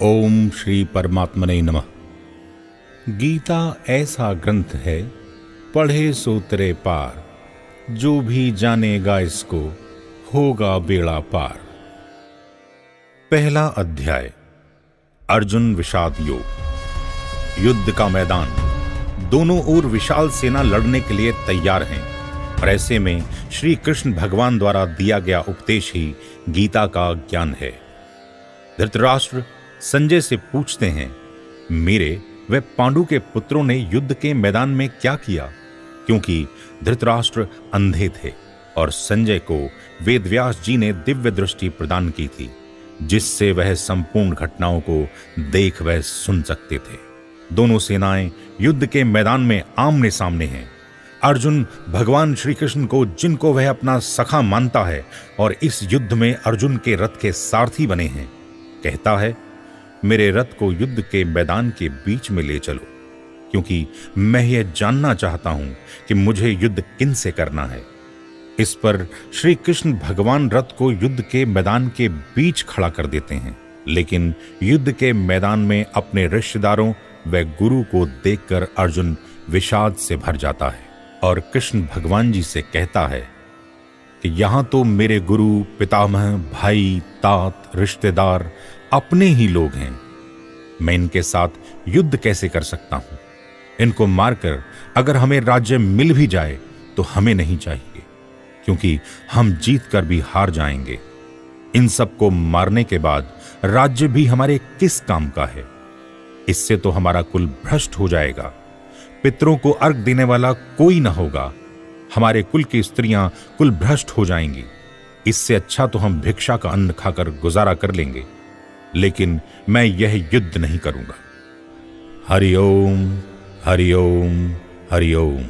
ओम श्री परमात्मने नमः। गीता ऐसा ग्रंथ है, पढ़े सो तरे पार, जो भी जानेगा इसको होगा बेड़ा पार। पहला अध्याय, अर्जुन विषाद योग। युद्ध का मैदान, दोनों ओर विशाल सेना लड़ने के लिए तैयार हैं और ऐसे में श्री कृष्ण भगवान द्वारा दिया गया उपदेश ही गीता का ज्ञान है। धृतराष्ट्र संजय से पूछते हैं, मेरे व पांडु के पुत्रों ने युद्ध के मैदान में क्या किया? क्योंकि धृतराष्ट्र अंधे थे और संजय को वेदव्यास जी ने दिव्य दृष्टि प्रदान की थी, जिससे वह संपूर्ण घटनाओं को देख व सुन सकते थे। दोनों सेनाएं युद्ध के मैदान में आमने सामने हैं। अर्जुन भगवान श्री कृष्ण को, जिनको वह अपना सखा मानता है और इस युद्ध में अर्जुन के रथ के सारथी बने हैं, कहता है, मेरे रथ को युद्ध के मैदान के बीच में ले चलो, क्योंकि मैं यह जानना चाहता हूं कि मुझे युद्ध किन से करना है। इस पर श्री कृष्ण भगवान रथ को युद्ध के मैदान के बीच खड़ा कर देते हैं, लेकिन युद्ध के मैदान में अपने रिश्तेदारों व गुरु को देखकर अर्जुन विषाद से भर जाता है और कृष्ण भगवान जी से कहता है कि यहां तो मेरे गुरु, पितामह, भाई, तात, रिश्तेदार अपने ही लोग हैं। मैं इनके साथ युद्ध कैसे कर सकता हूं? इनको मारकर अगर हमें राज्य मिल भी जाए तो हमें नहीं चाहिए, क्योंकि हम जीत कर भी हार जाएंगे। इन सबको मारने के बाद राज्य भी हमारे किस काम का है? इससे तो हमारा कुल भ्रष्ट हो जाएगा। पितरों को अर्घ देने वाला कोई ना होगा। हमारे कुल की स्त्रियां कुल भ्रष्ट हो जाएंगी। इससे अच्छा तो हम भिक्षा का अन्न खाकर गुजारा कर लेंगे, लेकिन मैं यह युद्ध नहीं करूंगा। हरिओम हरिओम हरिओम।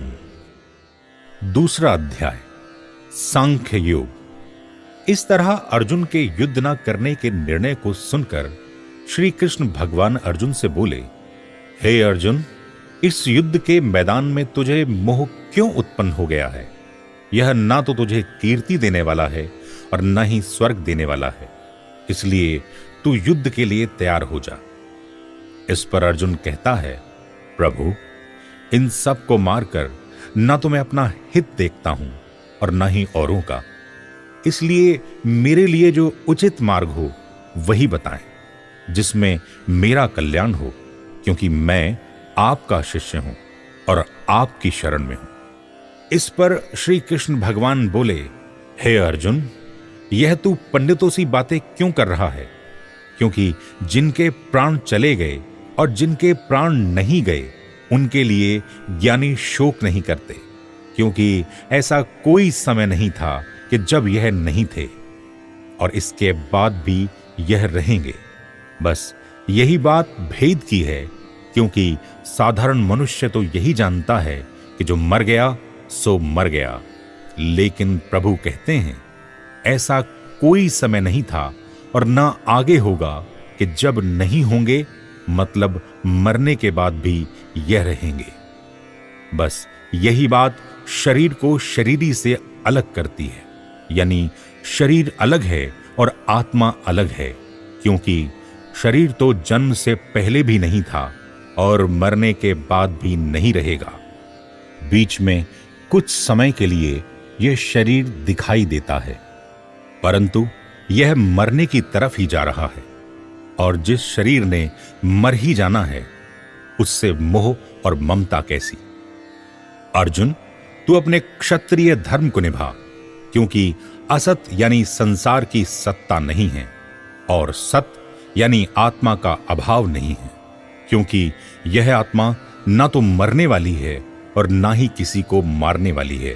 दूसरा अध्याय, सांख्य योग। इस तरह अर्जुन के युद्ध न करने के निर्णय को सुनकर श्री कृष्ण भगवान अर्जुन से बोले, हे अर्जुन, इस युद्ध के मैदान में तुझे मोह क्यों उत्पन्न हो गया है? यह ना तो तुझे कीर्ति देने वाला है और न ही स्वर्ग देने वाला है, इसलिए तू युद्ध के लिए तैयार हो जा। इस पर अर्जुन कहता है, प्रभु, इन सब को मारकर ना तो मैं अपना हित देखता हूं और ना ही औरों का, इसलिए मेरे लिए जो उचित मार्ग हो वही बताएं, जिसमें मेरा कल्याण हो, क्योंकि मैं आपका शिष्य हूं और आपकी शरण में हूं। इस पर श्री कृष्ण भगवान बोले, हे अर्जुन, यह तू पंडितों सी बातें क्यों कर रहा है? क्योंकि जिनके प्राण चले गए और जिनके प्राण नहीं गए, उनके लिए ज्ञानी शोक नहीं करते, क्योंकि ऐसा कोई समय नहीं था कि जब यह नहीं थे और इसके बाद भी यह रहेंगे। बस यही बात भेद की है, क्योंकि साधारण मनुष्य तो यही जानता है कि जो मर गया सो मर गया, लेकिन प्रभु कहते हैं, ऐसा कोई समय नहीं था और ना आगे होगा कि जब नहीं होंगे, मतलब मरने के बाद भी यह रहेंगे। बस यही बात शरीर को शरीरी से अलग करती है, यानी शरीर अलग है और आत्मा अलग है, क्योंकि शरीर तो जन्म से पहले भी नहीं था और मरने के बाद भी नहीं रहेगा। बीच में कुछ समय के लिए यह शरीर दिखाई देता है, परंतु यह मरने की तरफ ही जा रहा है, और जिस शरीर ने मर ही जाना है, उससे मोह और ममता कैसी? अर्जुन, तू अपने क्षत्रिय धर्म को निभा, क्योंकि असत यानी संसार की सत्ता नहीं है और सत यानी आत्मा का अभाव नहीं है, क्योंकि यह आत्मा ना तो मरने वाली है और ना ही किसी को मारने वाली है।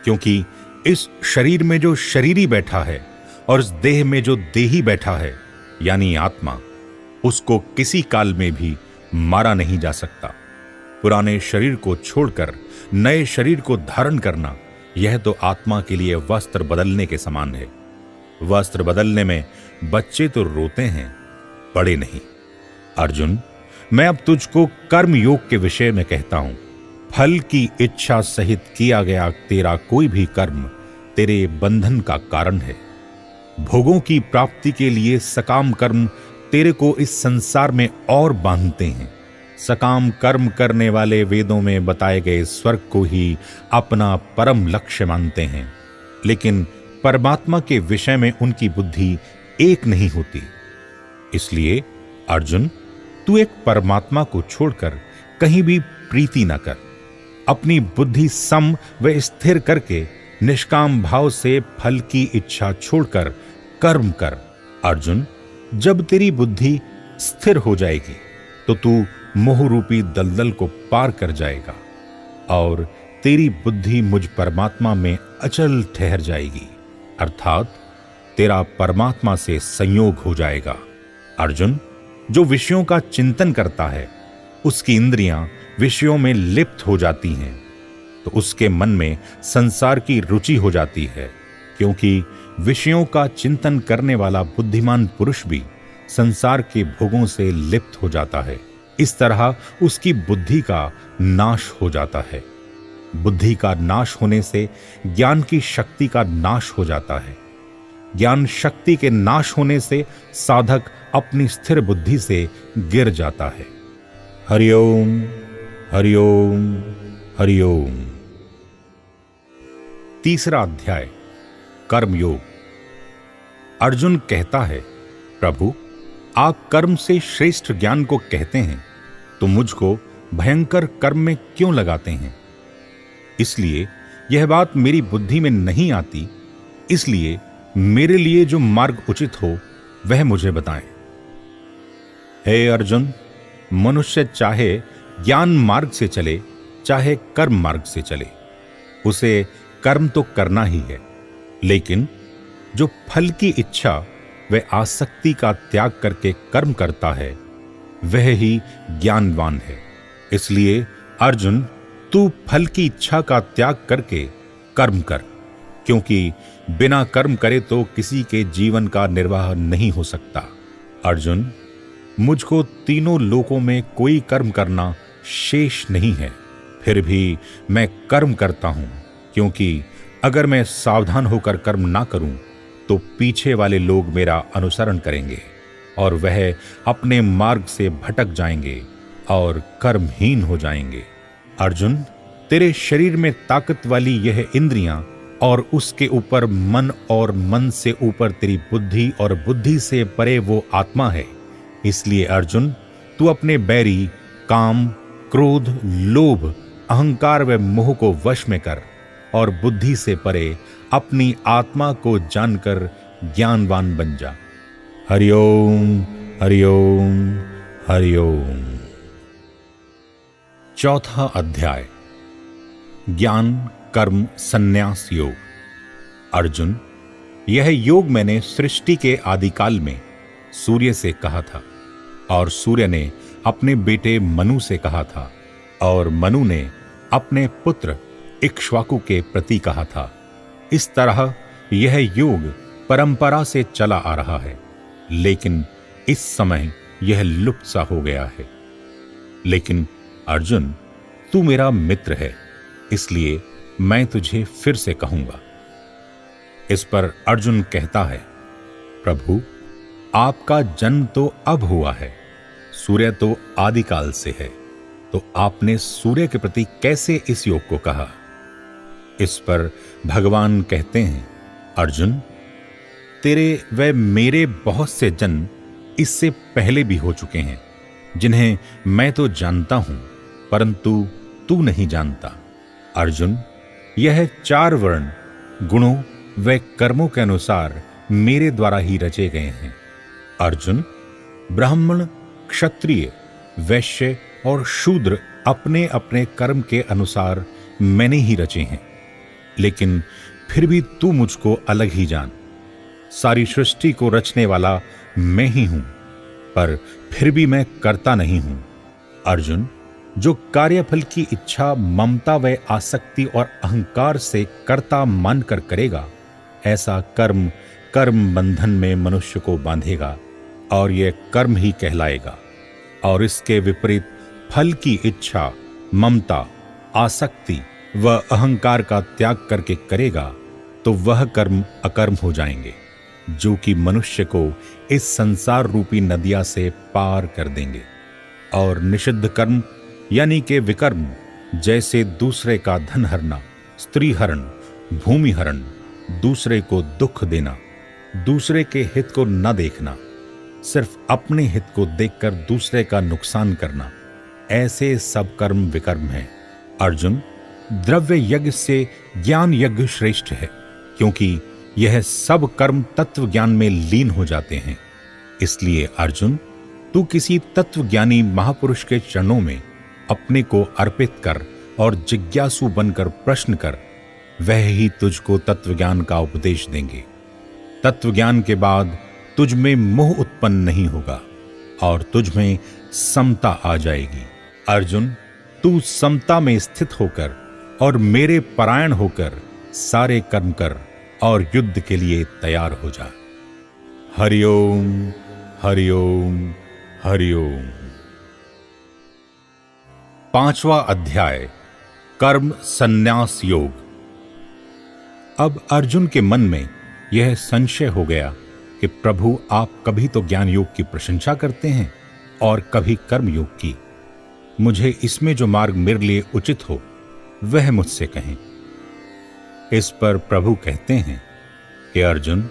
क्योंकि इस शरीर में जो शरीरी बैठा है और इस देह में जो देही बैठा है, यानी आत्मा, उसको किसी काल में भी मारा नहीं जा सकता। पुराने शरीर को छोड़कर नए शरीर को धारण करना, यह तो आत्मा के लिए वस्त्र बदलने के समान है। वस्त्र बदलने में बच्चे तो रोते हैं, बड़े नहीं। अर्जुन, मैं अब तुझको कर्म योग के विषय में कहता हूं। फल की इच्छा सहित किया गया तेरा कोई भी कर्म तेरे बंधन का कारण है। भोगों की प्राप्ति के लिए सकाम कर्म तेरे को इस संसार में और बांधते हैं। सकाम कर्म करने वाले वेदों में बताए गए स्वर्ग को ही अपना परम लक्ष्य मानते हैं, लेकिन परमात्मा के विषय में उनकी बुद्धि एक नहीं होती। इसलिए अर्जुन, तू एक परमात्मा को छोड़कर कहीं भी प्रीति न कर। अपनी बुद्धि सम व स्थिर करके निष्काम भाव से फल की इच्छा छोड़कर कर्म कर। अर्जुन, जब तेरी बुद्धि स्थिर हो जाएगी तो तू मोह रूपी दलदल को पार कर जाएगा और तेरी बुद्धि मुझ परमात्मा में अचल ठहर जाएगी, अर्थात तेरा परमात्मा से संयोग हो जाएगा। अर्जुन, जो विषयों का चिंतन करता है उसकी इंद्रियां विषयों में लिप्त हो जाती हैं, तो उसके मन में संसार की रुचि हो जाती है, क्योंकि विषयों का चिंतन करने वाला बुद्धिमान पुरुष भी संसार के भोगों से लिप्त हो जाता है। इस तरह उसकी बुद्धि का नाश हो जाता है। बुद्धि का नाश होने से ज्ञान की शक्ति का नाश हो जाता है। ज्ञान शक्ति के नाश होने से साधक अपनी स्थिर बुद्धि से गिर जाता है। हरिओम हरिओम हरिओम। तीसरा अध्याय, कर्मयोग। अर्जुन कहता है, प्रभु, आप कर्म से श्रेष्ठ ज्ञान को कहते हैं, तो मुझको भयंकर कर्म में क्यों लगाते हैं? इसलिए यह बात मेरी बुद्धि में नहीं आती, इसलिए मेरे लिए जो मार्ग उचित हो वह मुझे बताएं। हे अर्जुन, मनुष्य चाहे ज्ञान मार्ग से चले चाहे कर्म मार्ग से चले, उसे कर्म तो करना ही है, लेकिन जो फल की इच्छा व आसक्ति का त्याग करके कर्म करता है वह ही ज्ञानवान है। इसलिए अर्जुन, तू फल की इच्छा का त्याग करके कर्म कर, क्योंकि बिना कर्म करे तो किसी के जीवन का निर्वाह नहीं हो सकता। अर्जुन, मुझको तीनों लोकों में कोई कर्म करना शेष नहीं है, फिर भी मैं कर्म करता हूं, क्योंकि अगर मैं सावधान होकर कर्म ना करूं तो पीछे वाले लोग मेरा अनुसरण करेंगे और वह अपने मार्ग से भटक जाएंगे और कर्महीन हो जाएंगे। अर्जुन, तेरे शरीर में ताकत वाली यह इंद्रियां और उसके ऊपर मन और मन से ऊपर तेरी बुद्धि और बुद्धि से परे वो आत्मा है। इसलिए अर्जुन, तू अपने बैरी काम, क्रोध, लोभ, अहंकार व मोह को वश में कर और बुद्धि से परे अपनी आत्मा को जानकर ज्ञानवान बन जा। हरिओम हरिओम हरिओम। चौथा अध्याय, ज्ञान कर्म संन्यास योग। अर्जुन, यह योग मैंने सृष्टि के आदिकाल में सूर्य से कहा था, और सूर्य ने अपने बेटे मनु से कहा था, और मनु ने अपने पुत्र इक्ष्वाकु के प्रति कहा था। इस तरह यह योग परंपरा से चला आ रहा है, लेकिन इस समय यह लुप्त सा हो गया है। लेकिन अर्जुन, तू मेरा मित्र है, इसलिए मैं तुझे फिर से कहूंगा। इस पर अर्जुन कहता है, प्रभु, आपका जन्म तो अब हुआ है, सूर्य तो आदिकाल से है, तो आपने सूर्य के प्रति कैसे इस योग को कहा? इस पर भगवान कहते हैं, अर्जुन, तेरे व मेरे बहुत से जन्म इससे पहले भी हो चुके हैं, जिन्हें मैं तो जानता हूं, परंतु तू नहीं जानता। अर्जुन, यह 4 वर्ण गुणों व कर्मों के अनुसार मेरे द्वारा ही रचे गए हैं। अर्जुन, ब्राह्मण, क्षत्रिय, वैश्य और शूद्र अपने अपने कर्म के अनुसार मैंने ही रचे हैं, लेकिन फिर भी तू मुझको अलग ही जान। सारी सृष्टि को रचने वाला मैं ही हूं, पर फिर भी मैं करता नहीं हूं। अर्जुन, जो कार्यफल की इच्छा ममता व आसक्ति और अहंकार से कर्ता मानकर करेगा, ऐसा कर्म कर्म बंधन में मनुष्य को बांधेगा और यह कर्म ही कहलाएगा। और इसके विपरीत फल की इच्छा, ममता, आसक्ति व अहंकार का त्याग करके करेगा तो वह कर्म अकर्म हो जाएंगे। जो कि मनुष्य को इस संसार रूपी नदिया से पार कर देंगे। और निषिद्ध कर्म यानी कि विकर्म, जैसे दूसरे का धन हरना, स्त्री हरण, भूमि हरण, दूसरे को दुख देना, दूसरे के हित को न देखना, सिर्फ अपने हित को देखकर दूसरे का नुकसान करना, ऐसे सब कर्म विकर्म हैं। अर्जुन, द्रव्य यज्ञ से ज्ञान यज्ञ श्रेष्ठ है, क्योंकि यह सब कर्म तत्व ज्ञान में लीन हो जाते हैं। इसलिए अर्जुन, तू किसी तत्वज्ञानी महापुरुष के चरणों में अपने को अर्पित कर और जिज्ञासु बनकर प्रश्न कर, वह ही तुझको तत्वज्ञान का उपदेश देंगे। तत्वज्ञान के बाद तुझ में मोह उत्पन्न नहीं होगा और तुझ में समता आ जाएगी। अर्जुन, तू समता में स्थित होकर और मेरे परायण होकर सारे कर्म कर और युद्ध के लिए तैयार हो जा। हरिओम हरिओम हरिओम। 5वां अध्याय, कर्म संन्यास योग। अब अर्जुन के मन में यह संशय हो गया कि प्रभु, आप कभी तो ज्ञान योग की प्रशंसा करते हैं और कभी कर्म योग की। मुझे इसमें जो मार्ग मेरे लिए उचित हो वह मुझसे कहें। इस पर प्रभु कहते हैं कि अर्जुन,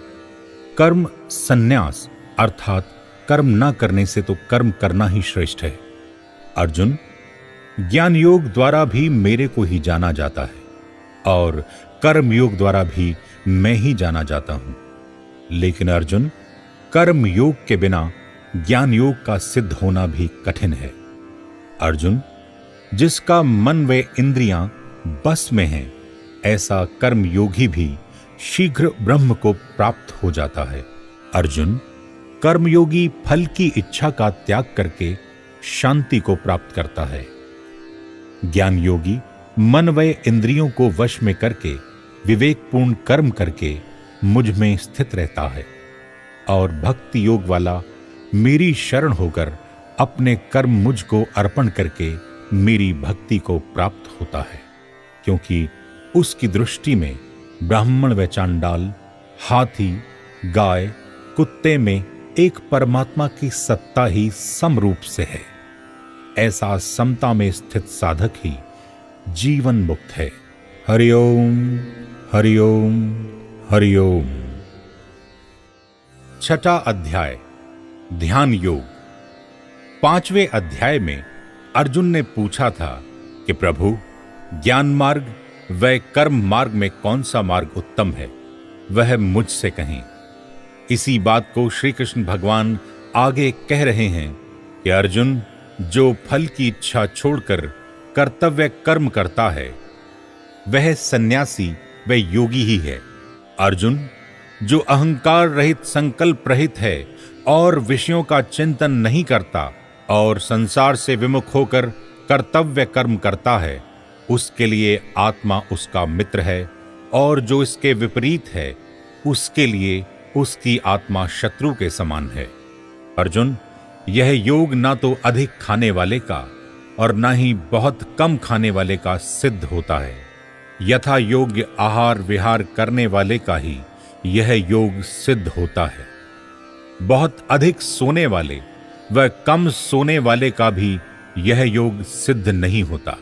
कर्म संन्यास अर्थात कर्म न करने से तो कर्म करना ही श्रेष्ठ है। अर्जुन, ज्ञान योग द्वारा भी मेरे को ही जाना जाता है और कर्म योग द्वारा भी मैं ही जाना जाता हूं। लेकिन अर्जुन, कर्म योग के बिना ज्ञान योग का सिद्ध होना भी कठिन है। अर्जुन, जिसका मन व इंद्रियां बस में हैं, ऐसा कर्म योगी भी शीघ्र ब्रह्म को प्राप्त हो जाता है। अर्जुन, कर्मयोगी फल की इच्छा का त्याग करके शांति को प्राप्त करता है। ज्ञान योगी मन व इंद्रियों को वश में करके विवेकपूर्ण कर्म करके मुझ में स्थित रहता है और भक्ति योग वाला मेरी शरण होकर अपने कर्म मुझको अर्पण करके मेरी भक्ति को प्राप्त होता है, क्योंकि उसकी दृष्टि में ब्राह्मण व चांडाल, हाथी, गाय, कुत्ते में एक परमात्मा की सत्ता ही समरूप से है। ऐसा समता में स्थित साधक ही जीवन मुक्त है। हरिओम हरिओम हरिओम। 6वां अध्याय, ध्यान योग। 5वें अध्याय में अर्जुन ने पूछा था कि प्रभु, ज्ञान मार्ग व कर्म मार्ग में कौन सा मार्ग उत्तम है, वह मुझसे कहें। इसी बात को श्री कृष्ण भगवान आगे कह रहे हैं कि अर्जुन, जो फल की इच्छा छोड़कर कर्तव्य कर्म करता है वह सन्यासी व योगी ही है। अर्जुन, जो अहंकार रहित, संकल्प रहित है और विषयों का चिंतन नहीं करता और संसार से विमुख होकर कर्तव्य कर्म करता है, उसके लिए आत्मा उसका मित्र है, और जो इसके विपरीत है उसके लिए उसकी आत्मा शत्रु के समान है। अर्जुन, यह योग ना तो अधिक खाने वाले का और ना ही बहुत कम खाने वाले का सिद्ध होता है। यथा योग्य आहार विहार करने वाले का ही यह योग सिद्ध होता है। बहुत अधिक सोने वाले व कम सोने वाले का भी यह योग सिद्ध नहीं होता।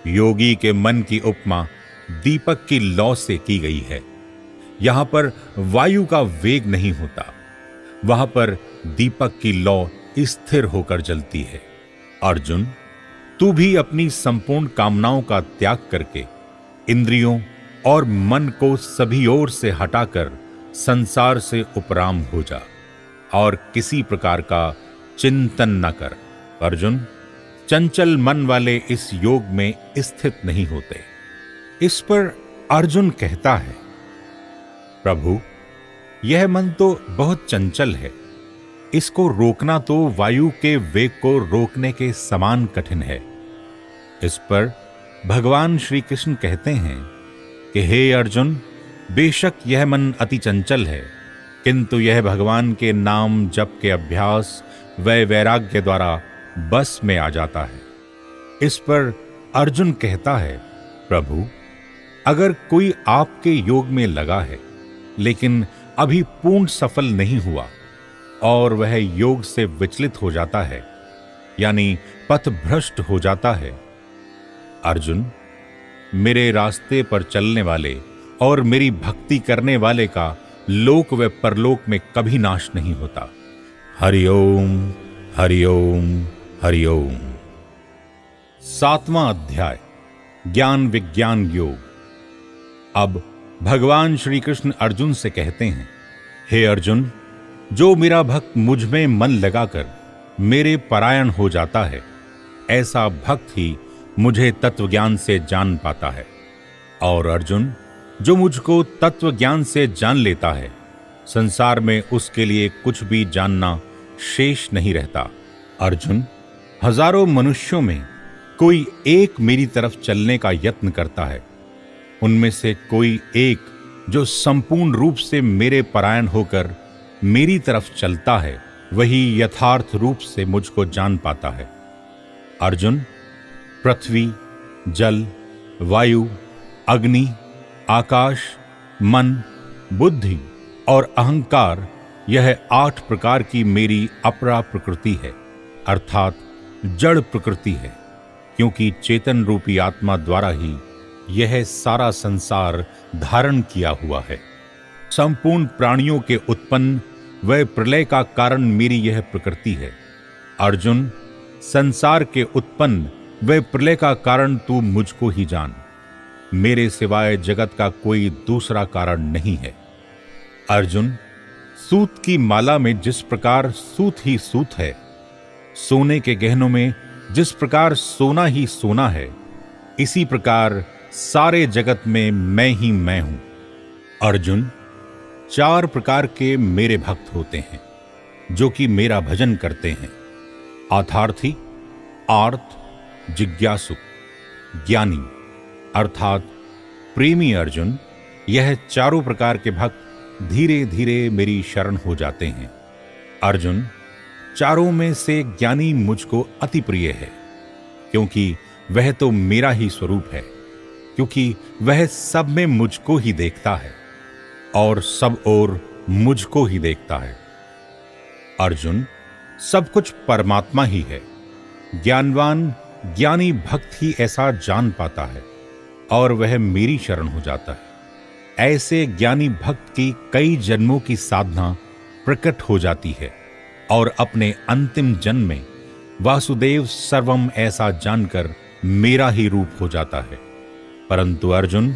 योगी के मन की उपमा दीपक की लौ से की गई है। यहां पर वायु का वेग नहीं होता, वहां पर दीपक की लौ स्थिर होकर जलती है। अर्जुन, तू भी अपनी संपूर्ण कामनाओं का त्याग करके इंद्रियों और मन को सभी ओर से हटाकर संसार से उपराम हो जा और किसी प्रकार का चिंतन न कर। अर्जुन, चंचल मन वाले इस योग में स्थित नहीं होते। इस पर अर्जुन कहता है, प्रभु, यह मन तो बहुत चंचल है, इसको रोकना तो वायु के वेग को रोकने के समान कठिन है। इस पर भगवान श्री कृष्ण कहते हैं कि हे अर्जुन, बेशक यह मन अति चंचल है, किंतु यह भगवान के नाम जप के अभ्यास व वैराग्य द्वारा बस में आ जाता है। इस पर अर्जुन कहता है, प्रभु, अगर कोई आपके योग में लगा है लेकिन अभी पूर्ण सफल नहीं हुआ और वह योग से विचलित हो जाता है, यानी पथ भ्रष्ट हो जाता है। अर्जुन, मेरे रास्ते पर चलने वाले और मेरी भक्ति करने वाले का लोक व परलोक में कभी नाश नहीं होता। हरि ओम, हरि ओम, हरि ओम। 7वां अध्याय, ज्ञान विज्ञान योग। अब भगवान श्री कृष्ण अर्जुन से कहते हैं, हे अर्जुन, जो मेरा भक्त मुझ में मन लगाकर मेरे परायण हो जाता है, ऐसा भक्त ही मुझे तत्वज्ञान से जान पाता है। और अर्जुन, जो मुझको तत्वज्ञान से जान लेता है, संसार में उसके लिए कुछ भी जानना शेष नहीं रहता। अर्जुन, हजारों मनुष्यों में कोई एक मेरी तरफ चलने का यत्न करता है, उनमें से कोई एक जो संपूर्ण रूप से मेरे परायण होकर मेरी तरफ चलता है, वही यथार्थ रूप से मुझको जान पाता है। अर्जुन, पृथ्वी, जल, वायु, अग्नि, आकाश, मन, बुद्धि और अहंकार, यह 8 प्रकार की मेरी अपरा प्रकृति है, अर्थात जड़ प्रकृति है, क्योंकि चेतन रूपी आत्मा द्वारा ही यह सारा संसार धारण किया हुआ है। संपूर्ण प्राणियों के उत्पन्न व प्रलय का कारण मेरी यह प्रकृति है। अर्जुन, संसार के उत्पन्न व प्रलय का कारण तू मुझको ही जान। मेरे सिवाय जगत का कोई दूसरा कारण नहीं है। अर्जुन, सूत की माला में जिस प्रकार सूत ही सूत है, सोने के गहनों में जिस प्रकार सोना ही सोना है, इसी प्रकार सारे जगत में मैं ही मैं हूं। अर्जुन, 4 प्रकार के मेरे भक्त होते हैं, जो कि मेरा भजन करते हैं। आथार्थी, आर्त, जिज्ञासु, ज्ञानी अर्थात प्रेमी। अर्जुन, यह 4 प्रकार के भक्त धीरे धीरे मेरी शरण हो जाते हैं। अर्जुन, चारों में से ज्ञानी मुझको अति प्रिय है, क्योंकि वह तो मेरा ही स्वरूप है, क्योंकि वह सब में मुझको ही देखता है और सब ओर मुझको ही देखता है। अर्जुन, सब कुछ परमात्मा ही है। ज्ञानवान ज्ञानी भक्त ही ऐसा जान पाता है और वह मेरी शरण हो जाता है। ऐसे ज्ञानी भक्त की कई जन्मों की साधना प्रकट हो जाती है और अपने अंतिम जन्म में वासुदेव सर्वम ऐसा जानकर मेरा ही रूप हो जाता है। परंतु अर्जुन,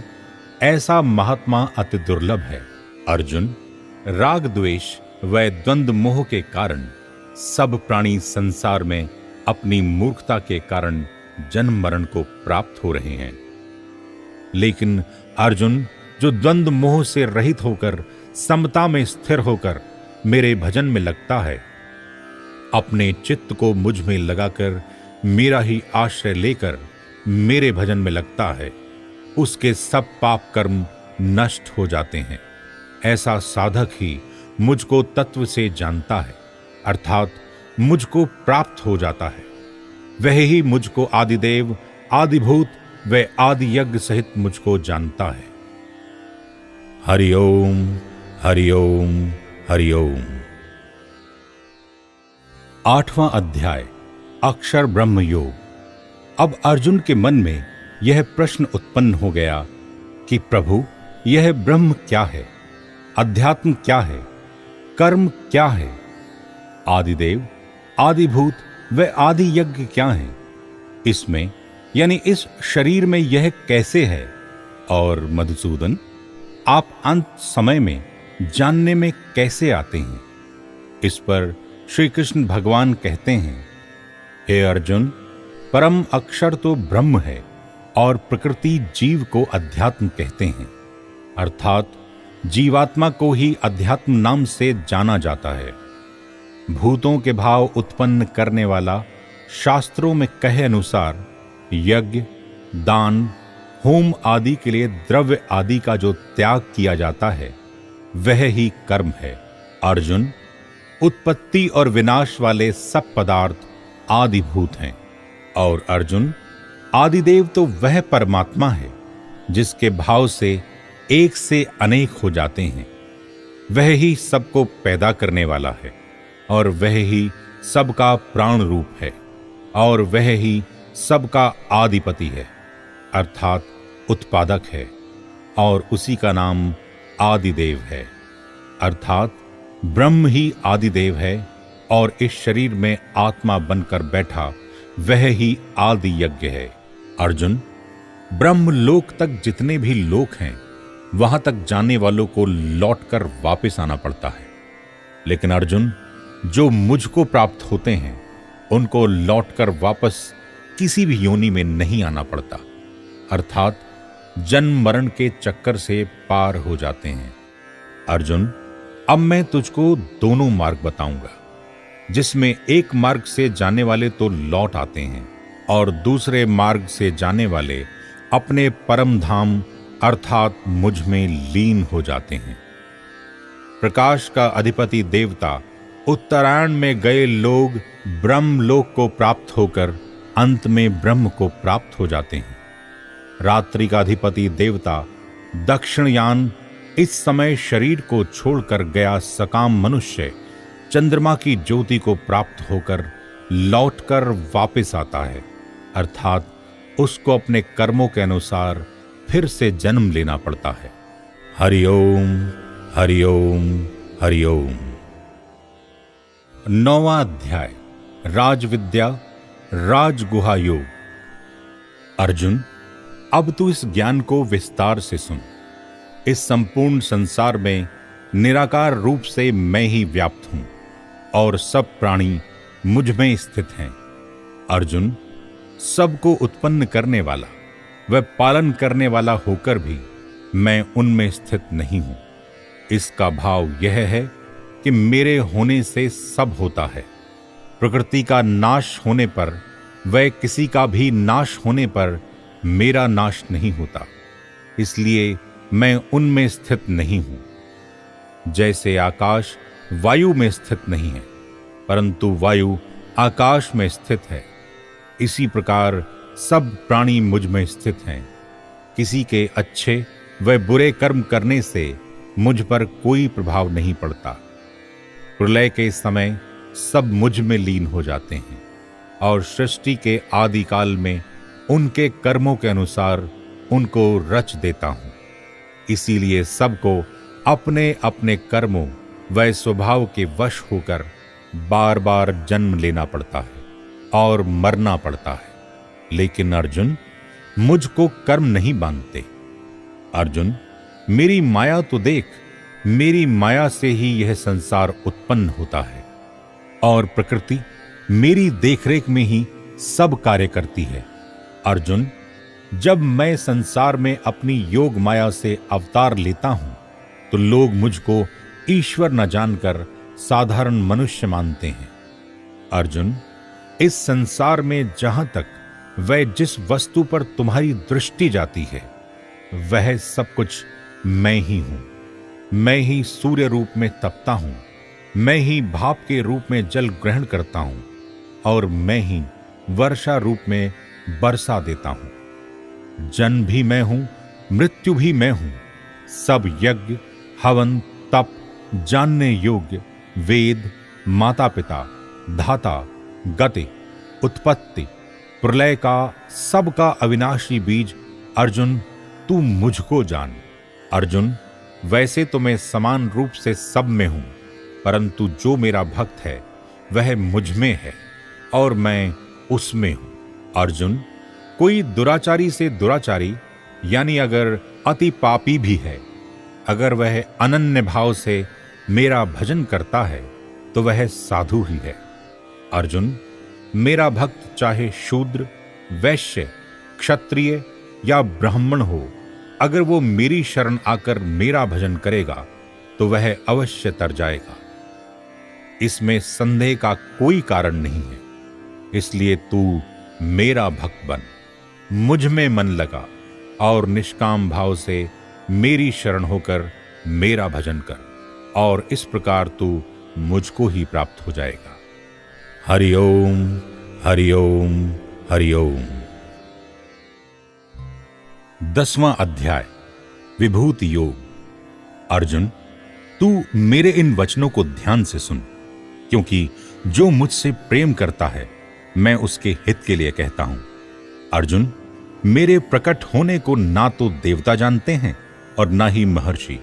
ऐसा महात्मा अति दुर्लभ है। अर्जुन, राग द्वेष व द्वंद्व मोह के कारण सब प्राणी संसार में अपनी मूर्खता के कारण जन्म मरण को प्राप्त हो रहे हैं। लेकिन अर्जुन, जो द्वंद्व मोह से रहित होकर समता में स्थिर होकर मेरे भजन में लगता है, अपने चित्त को मुझ में लगाकर मेरा ही आश्रय लेकर मेरे भजन में लगता है, उसके सब पाप कर्म नष्ट हो जाते हैं। ऐसा साधक ही मुझको तत्व से जानता है, अर्थात मुझको प्राप्त हो जाता है। वह ही मुझको आदिदेव, आदिभूत व आदि यज्ञ सहित मुझको जानता है। हरि ओम, हरि ओम, हरि ओम। 8वां अध्याय, अक्षर ब्रह्म योग। अब अर्जुन के मन में यह प्रश्न उत्पन्न हो गया कि प्रभु, यह ब्रह्म क्या है, अध्यात्म क्या है, कर्म क्या है, आदिदेव, आदिभूत व आदि यज्ञ क्या है, इसमें यानी इस शरीर में यह कैसे है, और मधुसूदन, आप अंत समय में जानने में कैसे आते हैं। इस पर श्री कृष्ण भगवान कहते हैं, हे अर्जुन, परम अक्षर तो ब्रह्म है और प्रकृति जीव को अध्यात्म कहते हैं, अर्थात जीवात्मा को ही अध्यात्म नाम से जाना जाता है। भूतों के भाव उत्पन्न करने वाला शास्त्रों में कहे अनुसार यज्ञ, दान, होम आदि के लिए द्रव्य आदि का जो त्याग किया जाता है, वह ही कर्म है। अर्जुन, उत्पत्ति और विनाश वाले सब पदार्थ आदिभूत हैं। और अर्जुन, आदिदेव तो वह परमात्मा है जिसके भाव से एक से अनेक हो जाते हैं। वह ही सबको पैदा करने वाला है, और वह ही सबका प्राण रूप है, और वह ही सबका आदिपति है, अर्थात उत्पादक है, और उसी का नाम आदिदेव है, अर्थात ब्रह्म ही आदिदेव है, और इस शरीर में आत्मा बनकर बैठा वह ही आदि यज्ञ है। अर्जुन, ब्रह्मलोक तक जितने भी लोक हैं, वहां तक जाने वालों को लौटकर वापस आना पड़ता है, लेकिन अर्जुन, जो मुझको प्राप्त होते हैं उनको लौटकर वापस किसी भी योनि में नहीं आना पड़ता, अर्थात जन्म मरण के चक्कर से पार हो जाते हैं। अर्जुन, अब मैं तुझको दोनों मार्ग बताऊंगा, जिसमें एक मार्ग से जाने वाले तो लौट आते हैं और दूसरे मार्ग से जाने वाले अपने परम धाम अर्थात मुझ में लीन हो जाते हैं। प्रकाश का अधिपति देवता उत्तरायण में गए लोग ब्रह्मलोक को प्राप्त होकर अंत में ब्रह्म को प्राप्त हो जाते हैं। रात्रि का अधिपति देवता दक्षिणयान इस समय शरीर को छोड़कर गया सकाम मनुष्य चंद्रमा की ज्योति को प्राप्त होकर लौटकर वापस आता है, अर्थात उसको अपने कर्मों के अनुसार फिर से जन्म लेना पड़ता है। हरिओम हरिओम हरिओम। 9वां अध्याय, राजविद्या राजगुहा योग। अर्जुन, अब तू इस ज्ञान को विस्तार से सुन। इस संपूर्ण संसार में निराकार रूप से मैं ही व्याप्त हूं और सब प्राणी मुझ में स्थित हैं। अर्जुन, सबको उत्पन्न करने वाला व पालन करने वाला होकर भी मैं उनमें स्थित नहीं हूं। इसका भाव यह है कि मेरे होने से सब होता है। प्रकृति का नाश होने पर व किसी का भी नाश होने पर मेरा नाश नहीं होता, इसलिए मैं उनमें स्थित नहीं हूं। जैसे आकाश वायु में स्थित नहीं है, परंतु वायु आकाश में स्थित है, इसी प्रकार सब प्राणी मुझ में स्थित हैं। किसी के अच्छे व बुरे कर्म करने से मुझ पर कोई प्रभाव नहीं पड़ता। प्रलय के समय सब मुझ में लीन हो जाते हैं और सृष्टि के आदि काल में उनके कर्मों के अनुसार उनको रच देता हूं। इसीलिए सबको अपने अपने कर्मों व स्वभाव के वश होकर बार बार जन्म लेना पड़ता है और मरना पड़ता है। लेकिन अर्जुन, मुझको कर्म नहीं बांधते। अर्जुन, मेरी माया तो देख, मेरी माया से ही यह संसार उत्पन्न होता है और प्रकृति मेरी देखरेख में ही सब कार्य करती है। अर्जुन, जब मैं संसार में अपनी योग माया से अवतार लेता हूं तो लोग मुझको ईश्वर न जानकर साधारण मनुष्य मानते हैं। अर्जुन, इस संसार में जहां तक वह जिस वस्तु पर तुम्हारी दृष्टि जाती है वह सब कुछ मैं ही हूं। मैं ही सूर्य रूप में तपता हूं, मैं ही भाप के रूप में जल ग्रहण करता हूं और मैं ही वर्षा रूप में बरसा देता हूं। जन्म भी मैं हूं, मृत्यु भी मैं हूं। सब यज्ञ, हवन, तप, जानने योग्य, वेद, माता पिता, धाता, गति, उत्पत्ति, प्रलय का सबका अविनाशी बीज अर्जुन, तू मुझको जान। अर्जुन, वैसे तो मैं समान रूप से सब में हूं, परंतु जो मेरा भक्त है वह मुझ में है और मैं उसमें हूं। अर्जुन, कोई दुराचारी से दुराचारी यानी अगर अति पापी भी है, अगर वह अनन्य भाव से मेरा भजन करता है तो वह साधु ही है। अर्जुन, मेरा भक्त चाहे शूद्र, वैश्य, क्षत्रिय या ब्राह्मण हो, अगर वो मेरी शरण आकर मेरा भजन करेगा तो वह अवश्य तर जाएगा। इसमें संदेह का कोई कारण नहीं है। इसलिए तू मेरा भक्त बन, मुझ में मन लगा और निष्काम भाव से मेरी शरण होकर मेरा भजन कर, और इस प्रकार तू मुझको ही प्राप्त हो जाएगा। हरिओम हरिओम हरिओम। 10वां अध्याय, विभूति योग। अर्जुन, तू मेरे इन वचनों को ध्यान से सुन, क्योंकि जो मुझसे प्रेम करता है मैं उसके हित के लिए कहता हूं। अर्जुन, मेरे प्रकट होने को ना तो देवता जानते हैं और ना ही महर्षि,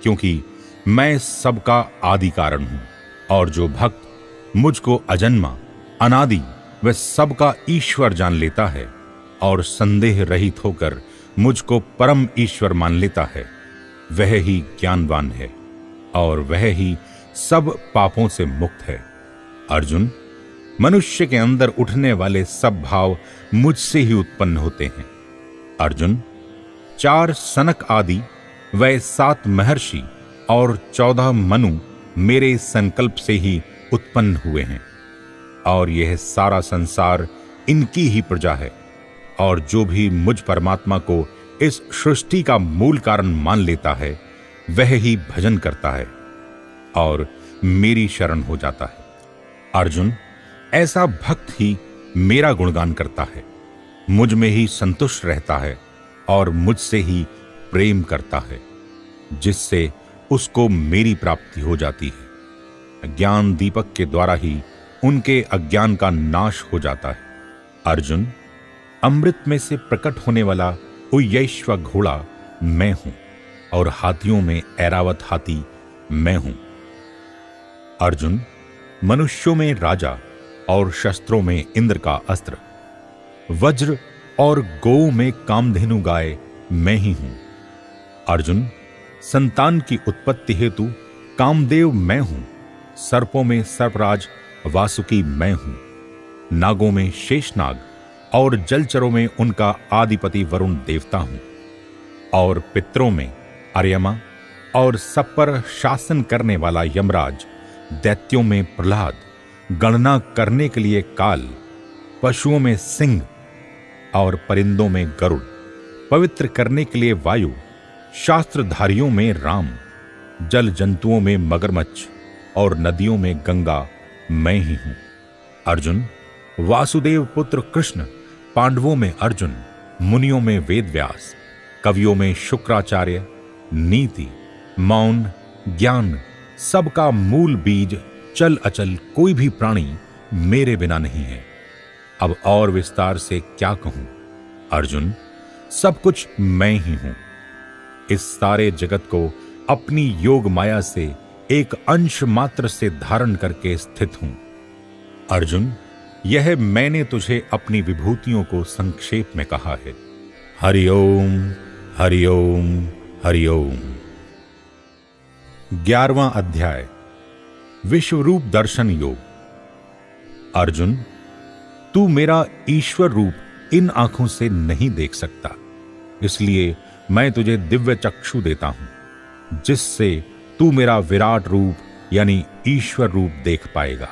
क्योंकि मैं सबका आदि कारण हूं। और जो भक्त मुझको अजन्मा, अनादि व सबका ईश्वर जान लेता है और संदेह रहित होकर मुझको परम ईश्वर मान लेता है, वह ही ज्ञानवान है और वह ही सब पापों से मुक्त है। अर्जुन, मनुष्य के अंदर उठने वाले सब भाव मुझसे ही उत्पन्न होते हैं। अर्जुन, 4 सनक आदि व 7 महर्षि और 14 मनु मेरे संकल्प से ही उत्पन्न हुए हैं, और यह सारा संसार इनकी ही प्रजा है। और जो भी मुझ परमात्मा को इस सृष्टि का मूल कारण मान लेता है, वह ही भजन करता है और मेरी शरण हो जाता है। अर्जुन, ऐसा भक्त ही मेरा गुणगान करता है, मुझ में ही संतुष्ट रहता है और मुझसे ही प्रेम करता है, जिससे उसको मेरी प्राप्ति हो जाती है। ज्ञान दीपक के द्वारा ही उनके अज्ञान का नाश हो जाता है। अर्जुन, अमृत में से प्रकट होने वाला उयैश्व घोड़ा मैं हूं और हाथियों में ऐरावत हाथी मैं हूं। अर्जुन, मनुष्यों में राजा और शस्त्रों में इंद्र का अस्त्र, वज्र और गौ में कामधेनु गाय मैं ही हूं। अर्जुन, संतान की उत्पत्ति हेतु कामदेव मैं हूं। सर्पों में सर्पराज वासुकी मैं हूं। नागों में शेषनाग और जलचरों में उनका आदिपति वरुण देवता हूं। और पितरों में अर्यमा और सब पर शासन करने वाला यमराज, दैत्यों में प्रहलाद, गणना करने के लिए काल, पशुओं में सिंह और परिंदों में गरुड़, पवित्र करने के लिए वायु, शास्त्रधारियों में राम, जल जंतुओं में मगरमच्छ और नदियों में गंगा मैं ही हूं। अर्जुन, वासुदेव पुत्र कृष्ण, पांडवों में अर्जुन, मुनियों में वेदव्यास, कवियों में शुक्राचार्य, नीति, मौन, ज्ञान, सबका मूल बीज, चल अचल कोई भी प्राणी मेरे बिना नहीं है। अब और विस्तार से क्या कहूं? अर्जुन, सब कुछ मैं ही हूं। इस सारे जगत को अपनी योग माया से एक अंश मात्र से धारण करके स्थित हूं। अर्जुन, यह मैंने तुझे अपनी विभूतियों को संक्षेप में कहा है। हरिओम हरिओम हरिओम। 11वां अध्याय, विश्वरूप दर्शन योग। अर्जुन, तू मेरा ईश्वर रूप इन आंखों से नहीं देख सकता, इसलिए मैं तुझे दिव्य चक्षु देता हूं, जिससे तू मेरा विराट रूप यानी ईश्वर रूप देख पाएगा।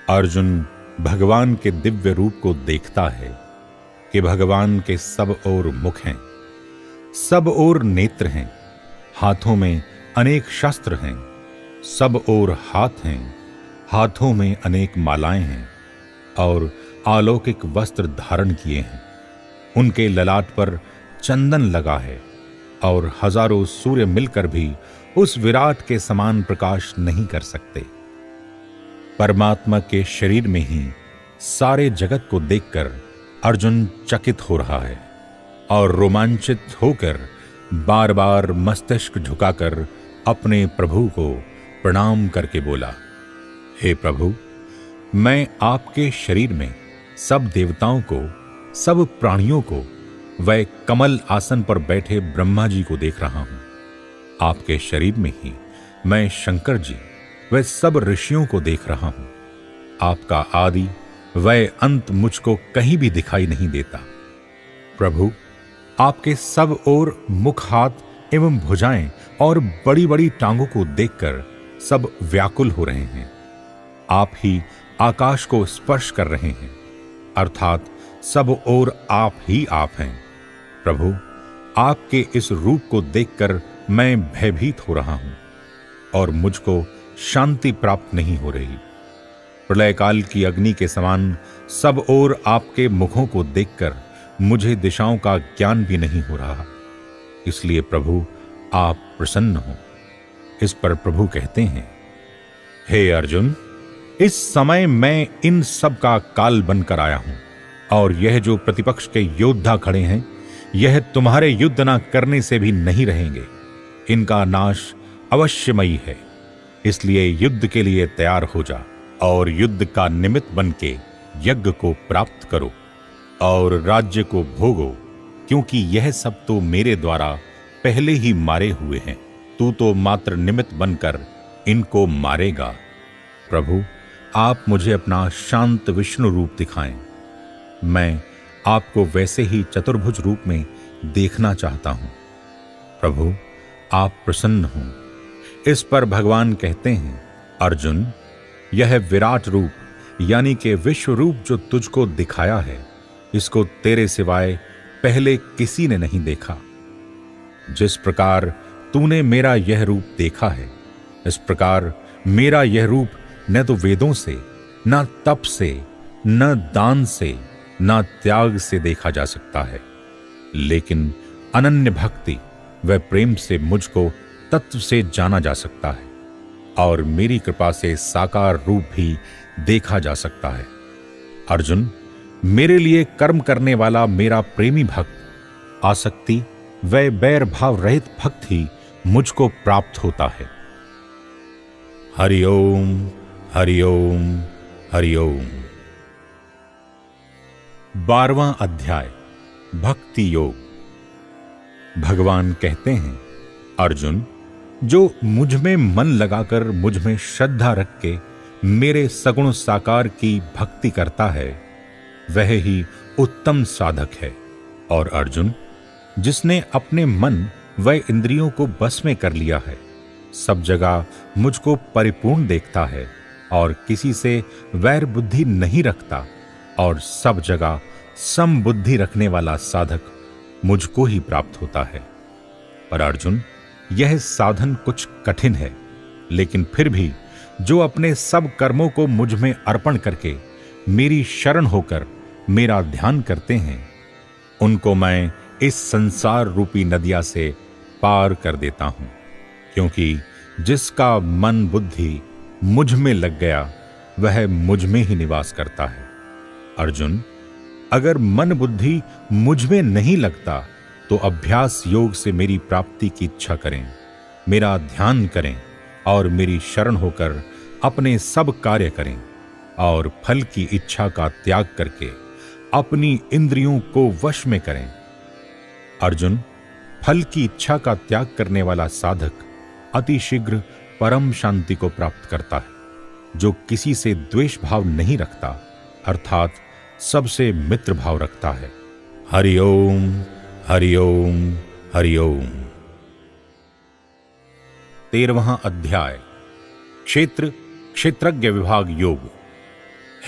अर्जुन भगवान के दिव्य रूप को देखता है कि भगवान के सब ओर मुख हैं, सब ओर नेत्र हैं, हाथों में अनेक शस्त्र हैं, सब ओर हाथ हैं, हाथों में अनेक मालाएं हैं और अलौकिक वस्त्र धारण किए हैं। उनके ललाट पर चंदन लगा है और हजारों सूर्य मिलकर भी उस विराट के समान प्रकाश नहीं कर सकते। परमात्मा के शरीर में ही सारे जगत को देखकर अर्जुन चकित हो रहा है और रोमांचित होकर बार बार मस्तिष्क झुकाकर अपने प्रभु को प्रणाम करके बोला, हे प्रभु, मैं आपके शरीर में सब देवताओं को, सब प्राणियों को व कमल आसन पर बैठे ब्रह्मा जी को देख रहा हूं। आपके शरीर में ही मैं शंकर जी व सब ऋषियों को देख रहा हूं। आपका आदि व अंत मुझको कहीं भी दिखाई नहीं देता। प्रभु, आपके सब ओर मुख, हाथ एवं भुजाएं और बड़ी बड़ी टांगों को देखकर सब व्याकुल हो रहे हैं। आप ही आकाश को स्पर्श कर रहे हैं, अर्थात सब ओर आप ही आप हैं। प्रभु, आपके इस रूप को देखकर मैं भयभीत हो रहा हूं और मुझको शांति प्राप्त नहीं हो रही। प्रलय काल की अग्नि के समान सब ओर आपके मुखों को देखकर मुझे दिशाओं का ज्ञान भी नहीं हो रहा। इसलिए प्रभु, आप प्रसन्न हो। इस पर प्रभु कहते हैं, हे अर्जुन, इस समय मैं इन सब का काल बनकर आया हूं, और यह जो प्रतिपक्ष के योद्धा खड़े हैं, यह तुम्हारे युद्ध ना करने से भी नहीं रहेंगे। इनका नाश अवश्यमयी है। इसलिए युद्ध के लिए तैयार हो जा और युद्ध का निमित्त बन के यज्ञ को प्राप्त करो और राज्य को भोगो, क्योंकि यह सब तो मेरे द्वारा पहले ही मारे हुए हैं। तू तो मात्र निमित्त बनकर इनको मारेगा। प्रभु, आप मुझे अपना शांत विष्णु रूप दिखाएं। मैं आपको वैसे ही चतुर्भुज रूप में देखना चाहता हूं। प्रभु, आप प्रसन्न हों। इस पर भगवान कहते हैं, अर्जुन, यह विराट रूप यानी कि विश्व रूप जो तुझको दिखाया है, इसको तेरे सिवाय पहले किसी ने नहीं देखा। जिस प्रकार तूने मेरा यह रूप देखा है, इस प्रकार मेरा यह रूप न तो वेदों से, न तप से, न दान से, न त्याग से देखा जा सकता है, लेकिन अनन्य भक्ति व प्रेम से मुझको तत्व से जाना जा सकता है, और मेरी कृपा से साकार रूप भी देखा जा सकता है। अर्जुन, मेरे लिए कर्म करने वाला मेरा प्रेमी भक्त, आसक्ति व बैर भाव रहित भक्त ही मुझको प्राप्त होता है। हरि ओम, हरि ओम, हरि ओम। 12वां अध्याय, भक्ति योग। भगवान कहते हैं, अर्जुन, जो मुझ में मन लगाकर मुझ में श्रद्धा रख के मेरे सगुण साकार की भक्ति करता है, वह ही उत्तम साधक है। और अर्जुन, जिसने अपने मन व इंद्रियों को बस में कर लिया है, सब जगह मुझको परिपूर्ण देखता है और किसी से वैर बुद्धि नहीं रखता, और सब जगह सम बुद्धि रखने वाला साधक मुझको ही प्राप्त होता है। पर अर्जुन, यह साधन कुछ कठिन है, लेकिन फिर भी जो अपने सब कर्मों को मुझ में अर्पण करके मेरी शरण होकर मेरा ध्यान करते हैं, उनको मैं इस संसार रूपी नदिया से पार कर देता हूं। क्योंकि जिसका मन बुद्धि मुझ में लग गया, वह मुझ में ही निवास करता है। अर्जुन, अगर मन बुद्धि मुझ में नहीं लगता, तो अभ्यास योग से मेरी प्राप्ति की इच्छा करें, मेरा ध्यान करें और मेरी शरण होकर अपने सब कार्य करें, और फल की इच्छा का त्याग करके अपनी इंद्रियों को वश में करें। अर्जुन, फल की इच्छा का त्याग करने वाला साधक अतिशीघ्र परम शांति को प्राप्त करता है, जो किसी से द्वेष भाव नहीं रखता, अर्थात सबसे मित्र भाव रखता है। हरि ओम, हरि ओम, हरि ओम। 13वां अध्याय, क्षेत्र क्षेत्रज्ञ विभाग योग।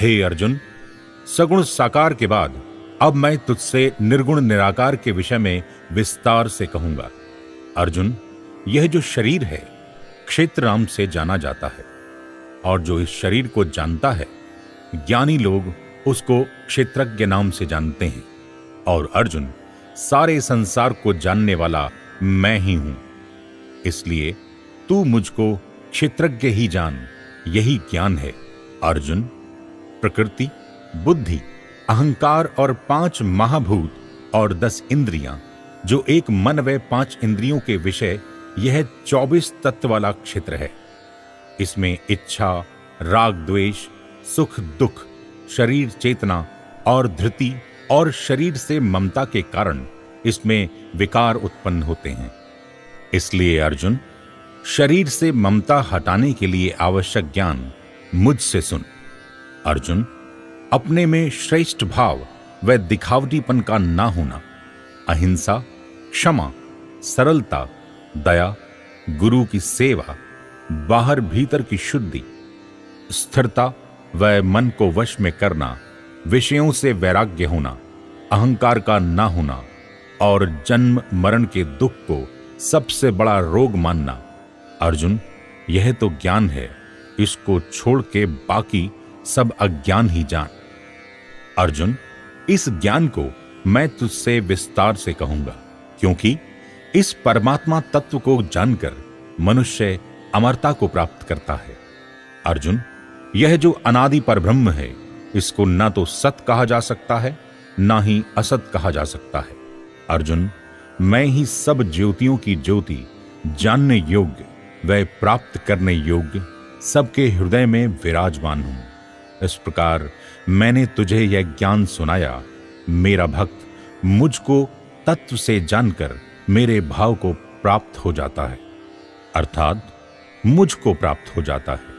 हे अर्जुन, सगुण साकार के बाद अब मैं तुझसे निर्गुण निराकार के विषय में विस्तार से कहूंगा। अर्जुन, यह जो शरीर है, क्षेत्र नाम से जाना जाता है, और जो इस शरीर को जानता है, ज्ञानी लोग उसको क्षेत्रज्ञ नाम से जानते हैं। और अर्जुन, सारे संसार को जानने वाला मैं ही हूं। इसलिए तू मुझको क्षेत्रज्ञ ही जान, यही ज्ञान है। अर्जुन, प्रकृति, बुद्धि, अहंकार और 5 महाभूत और 10 इंद्रियां, जो एक मन व 5 इंद्रियों के विषय, यह 24 तत्व वाला क्षेत्र है। इसमें इच्छा, राग, द्वेष, सुख, दुख, शरीर चेतना और धृति और शरीर से ममता के कारण इसमें विकार उत्पन्न होते हैं। इसलिए अर्जुन, शरीर से ममता हटाने के लिए आवश्यक ज्ञान मुझसे सुन। अर्जुन, अपने में श्रेष्ठ भाव व दिखावटीपन का ना होना, अहिंसा, क्षमा, सरलता, दया, गुरु की सेवा, बाहर भीतर की शुद्धि, स्थिरता व मन को वश में करना, विषयों से वैराग्य होना, अहंकार का ना होना और जन्म मरण के दुख को सबसे बड़ा रोग मानना। अर्जुन, यह तो ज्ञान है, इसको छोड़ के बाकी सब अज्ञान ही जान। अर्जुन, इस ज्ञान को मैं तुझसे विस्तार से कहूंगा, क्योंकि इस परमात्मा तत्व को जानकर मनुष्य अमरता को प्राप्त करता है। अर्जुन, यह जो अनादि परब्रह्म है, इसको न तो सत कहा जा सकता है, ना ही असत कहा जा सकता है। अर्जुन, मैं ही सब ज्योतियों की ज्योति, जानने योग्य व प्राप्त करने योग्य, सबके हृदय में विराजमान हूं। इस प्रकार मैंने तुझे यह ज्ञान सुनाया। मेरा भक्त मुझको तत्व से जानकर मेरे भाव को प्राप्त हो जाता है, अर्थात मुझको प्राप्त हो जाता है।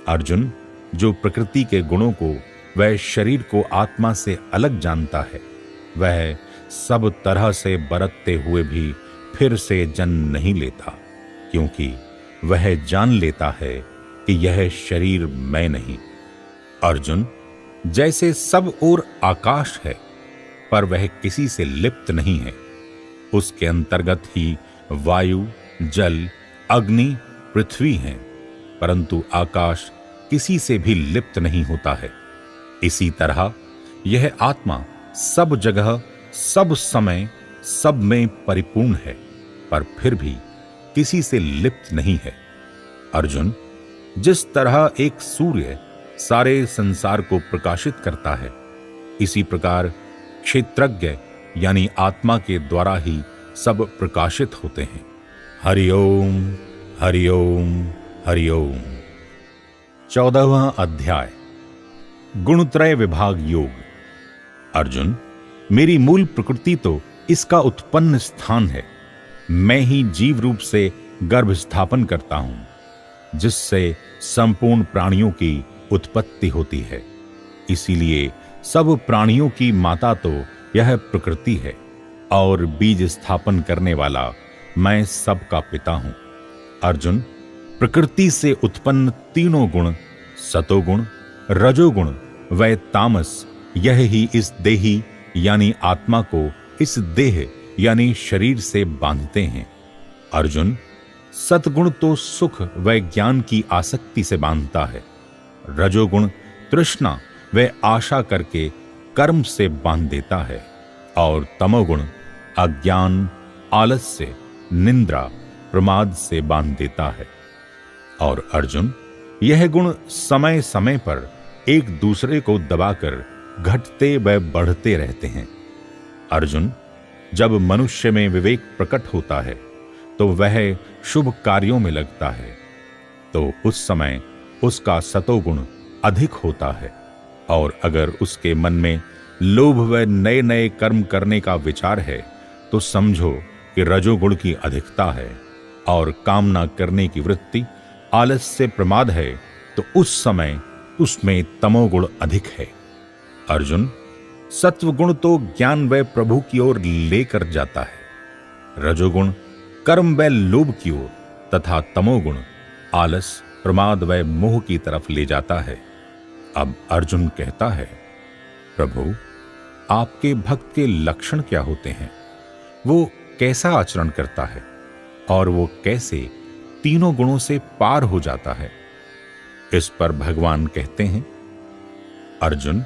अर्जुन, जो प्रकृति के गुणों को वह शरीर को आत्मा से अलग जानता है, वह सब तरह से बरतते हुए भी फिर से जन्म नहीं लेता, क्योंकि वह जान लेता है कि यह शरीर मैं नहीं। अर्जुन, जैसे सब ओर आकाश है, पर वह किसी से लिप्त नहीं है, उसके अंतर्गत ही वायु, जल, अग्नि, पृथ्वी हैं, परंतु आकाश किसी से भी लिप्त नहीं होता है। इसी तरह यह आत्मा सब जगह, सब समय, सब में परिपूर्ण है, पर फिर भी किसी से लिप्त नहीं है। अर्जुन, जिस तरह एक सूर्य सारे संसार को प्रकाशित करता है, इसी प्रकार क्षेत्रज्ञ यानी आत्मा के द्वारा ही सब प्रकाशित होते हैं। हरिओम हरिओम हरिओम। 14वां अध्याय, गुणत्रय विभाग योग। अर्जुन, मेरी मूल प्रकृति तो इसका उत्पन्न स्थान है। मैं ही जीव रूप से गर्भ स्थापन करता हूं, जिससे संपूर्ण प्राणियों की उत्पत्ति होती है। इसीलिए सब प्राणियों की माता तो यह प्रकृति है, और बीज स्थापन करने वाला मैं सबका पिता हूं। अर्जुन, प्रकृति से उत्पन्न तीनों गुण, सतोगुण, रजोगुण व तामस, यह ही इस देही यानी आत्मा को इस देह यानी शरीर से बांधते हैं। अर्जुन, सतगुण तो सुख व ज्ञान की आसक्ति से बांधता है, रजोगुण तृष्णा व आशा करके कर्म से बांध देता है, और तमोगुण अज्ञान, आलस्य, निंद्रा, प्रमाद से बांध देता है। और अर्जुन, यह गुण समय समय पर एक दूसरे को दबाकर घटते व बढ़ते रहते हैं। अर्जुन, जब मनुष्य में विवेक प्रकट होता है तो वह शुभ कार्यों में लगता है, तो उस समय उसका सतोगुण अधिक होता है, और अगर उसके मन में लोभ व नए नए कर्म करने का विचार है तो समझो कि रजोगुण की अधिकता है, और कामना करने की वृत्ति, आलस्य, प्रमाद है, तो उस समय उसमें तमोगुण अधिक है। अर्जुन, सत्वगुण तो ज्ञान व प्रभु की ओर लेकर जाता है, रजोगुण कर्म व लोभ की ओर, तथा तमोगुण आलस, प्रमाद व मोह की तरफ ले जाता है। अब अर्जुन कहता है, प्रभु, आपके भक्त के लक्षण क्या होते हैं? वो कैसा आचरण करता है, और वो कैसे तीनों गुणों से पार हो जाता है? इस पर भगवान कहते हैं, अर्जुन,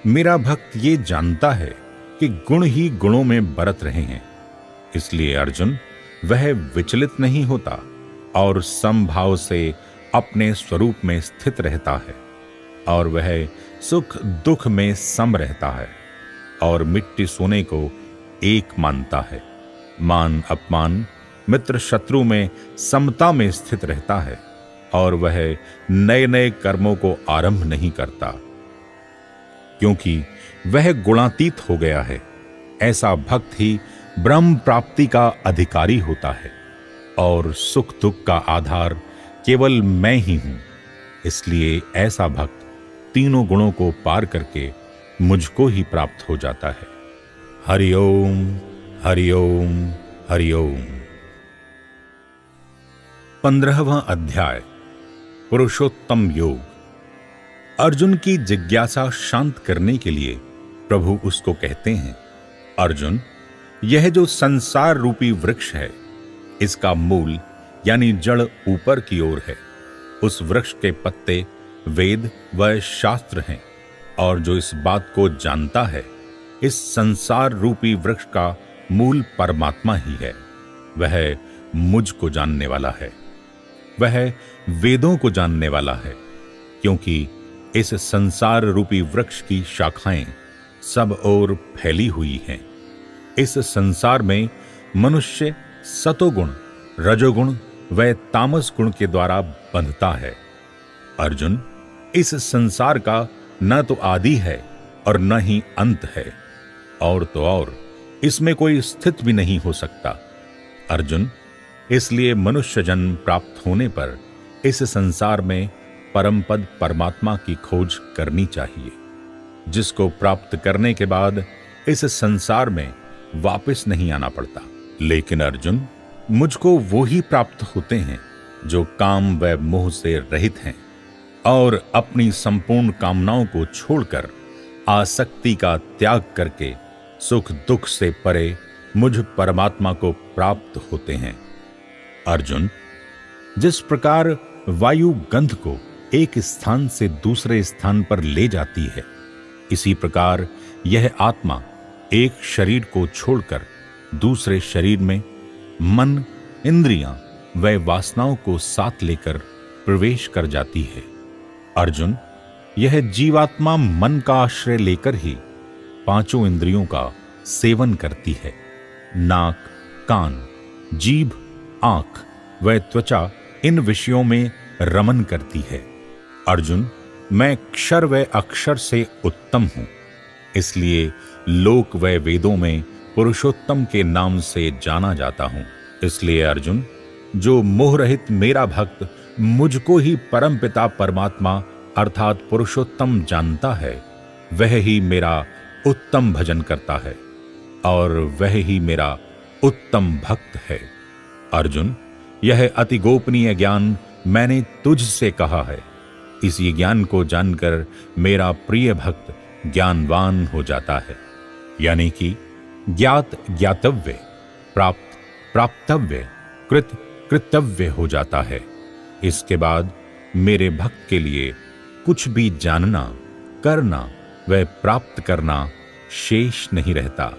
मेरा भक्त ये जानता है कि गुण ही गुणों में बरत रहे हैं, इसलिए अर्जुन वह विचलित नहीं होता और समभाव से अपने स्वरूप में स्थित रहता है, और वह सुख दुख में सम रहता है, और मिट्टी सोने को एक मानता है। मान अपमान, मित्र शत्रु में समता में स्थित रहता है, और वह नए नए कर्मों को आरंभ नहीं करता, क्योंकि वह गुणातीत हो गया है। ऐसा भक्त ही ब्रह्म प्राप्ति का अधिकारी होता है, और सुख दुख का आधार केवल मैं ही हूं। इसलिए ऐसा भक्त तीनों गुणों को पार करके मुझको ही प्राप्त हो जाता है। हरिओम हरिओम हरिओम। 15वां अध्याय, पुरुषोत्तम योग। अर्जुन की जिज्ञासा शांत करने के लिए प्रभु उसको कहते हैं, अर्जुन, यह जो संसार रूपी वृक्ष है, इसका मूल यानी जड़ ऊपर की ओर है। उस वृक्ष के पत्ते वेद व शास्त्र हैं, और जो इस बात को जानता है, इस संसार रूपी वृक्ष का मूल परमात्मा ही है, वह मुझको जानने वाला है। वह वेदों को जानने वाला है, क्योंकि इस संसार रूपी वृक्ष की शाखाएं सब ओर फैली हुई हैं। इस संसार में मनुष्य सतोगुण, रजोगुण व तामस गुण के द्वारा बंधता है। अर्जुन, इस संसार का न तो आदि है और न ही अंत है, और तो और इसमें कोई स्थित भी नहीं हो सकता। अर्जुन, इसलिए मनुष्य जन्म प्राप्त होने पर इस संसार में परम पद परमात्मा की खोज करनी चाहिए, जिसको प्राप्त करने के बाद इस संसार में वापस नहीं आना पड़ता। लेकिन अर्जुन, मुझको वो ही प्राप्त होते हैं जो काम व मोह से रहित हैं और अपनी संपूर्ण कामनाओं को छोड़कर आसक्ति का त्याग करके सुख दुख से परे मुझ परमात्मा को प्राप्त होते हैं। अर्जुन, जिस प्रकार वायु गंध को एक स्थान से दूसरे स्थान पर ले जाती है, इसी प्रकार यह आत्मा एक शरीर को छोड़कर दूसरे शरीर में मन, इंद्रियां व वासनाओं को साथ लेकर प्रवेश कर जाती है। अर्जुन, यह जीवात्मा मन का आश्रय लेकर ही पांचों इंद्रियों का सेवन करती है। नाक, कान, जीभ, आंख व त्वचा इन विषयों में रमन करती है। अर्जुन, मैं क्षर व अक्षर से उत्तम हूं, इसलिए लोक व वेदों में पुरुषोत्तम के नाम से जाना जाता हूं। इसलिए अर्जुन, जो मोह रहित मेरा भक्त मुझको ही परमपिता परमात्मा अर्थात पुरुषोत्तम जानता है, वह ही मेरा उत्तम भजन करता है और वह ही मेरा उत्तम भक्त है। अर्जुन, यह अति गोपनीय ज्ञान मैंने तुझसे कहा है। इसी ज्ञान को जानकर मेरा प्रिय भक्त ज्ञानवान हो जाता है, यानी कि ज्ञात ज्ञातव्य, प्राप्त प्राप्तव्य, कृत कृतव्य हो जाता है। इसके बाद मेरे भक्त के लिए कुछ भी जानना, करना व प्राप्त करना शेष नहीं रहता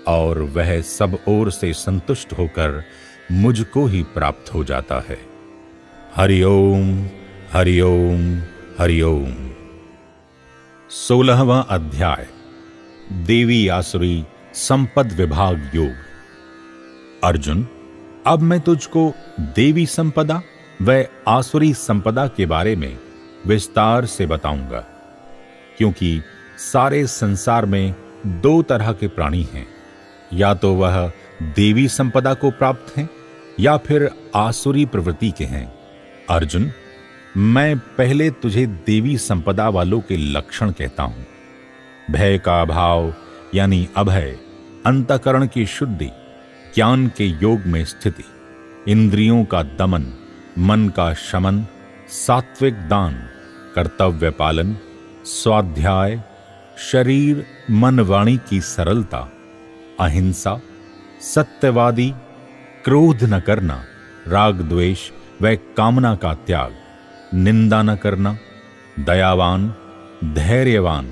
और वह सब ओर से संतुष्ट होकर मुझको ही प्राप्त हो जाता है। हरि ओम, हरि ओम, हरि ओम। 16वां अध्याय, देवी आसुरी संपद विभाग योग। अर्जुन, अब मैं तुझको देवी संपदा व आसुरी संपदा के बारे में विस्तार से बताऊंगा, क्योंकि सारे संसार में दो तरह के प्राणी हैं, या तो वह देवी संपदा को प्राप्त हैं या फिर आसुरी प्रवृत्ति के हैं। अर्जुन, मैं पहले तुझे देवी संपदा वालों के लक्षण कहता हूं। भय का अभाव यानी अभय, अंतःकरण की शुद्धि, ज्ञान के योग में स्थिति, इंद्रियों का दमन, मन का शमन, सात्विक दान, कर्तव्य पालन, स्वाध्याय, शरीर मन वाणी की सरलता, अहिंसा, सत्यवादी, क्रोध न करना, राग द्वेष व कामना का त्याग, निंदा न करना, दयावान, धैर्यवान,